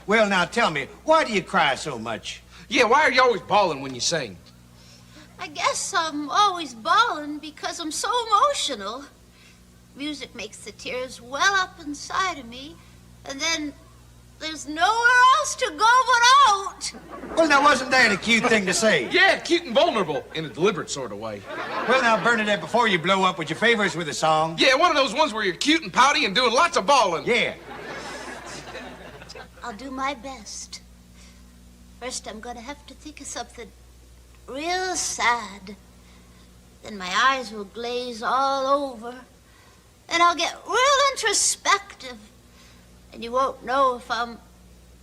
Well, now tell me, why do you cry so much? Yeah, why are you always bawling when you sing? I guess I'm always bawling because I'm so emotional. Music makes the tears well up inside of me, and then there's nowhere else to go but out. Well, now, wasn't that a cute thing to say? Yeah, cute and vulnerable in a deliberate sort of way. Well, now, Bernadette, before you blow up, would you favor us with a song? Yeah, one of those ones where you're cute and pouty and doing lots of bawling. Yeah. I'll do my best. First, I'm gonna have to think of something real sad. Then my eyes will glaze all over, and I'll get real introspective. And you won't know if I'm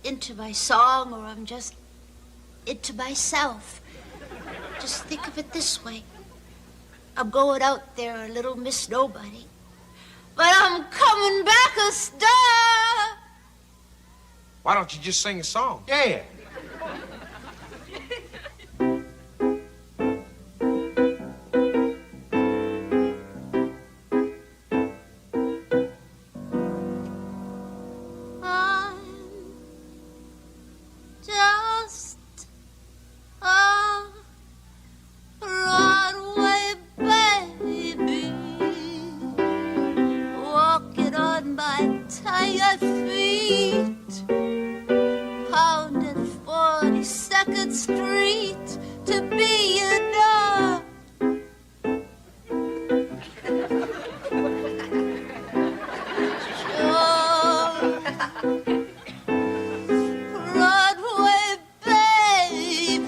into my song or I'm just into myself. Just think of it this way. I'm going out there a little Miss Nobody, but I'm coming back a star. Why don't you just sing a song? Yeah. on my tired feet, pounded 42nd Street to be enough. Broadway, babe.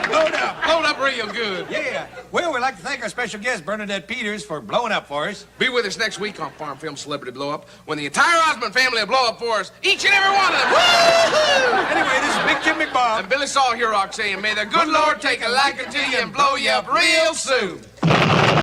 Blowed up real good. Yeah. Well, we'd like to thank our special guest, Bernadette Peters, for blowing up for us. Be with us next week on Farm Film Celebrity Blow Up when the entire Osmond family will blow up for us, each and every one of them. Woo-hoo! Anyway, this is Big Jim McBob. And Billy Saul here saying, may the good Lord take a liking to you and blow you up real soon.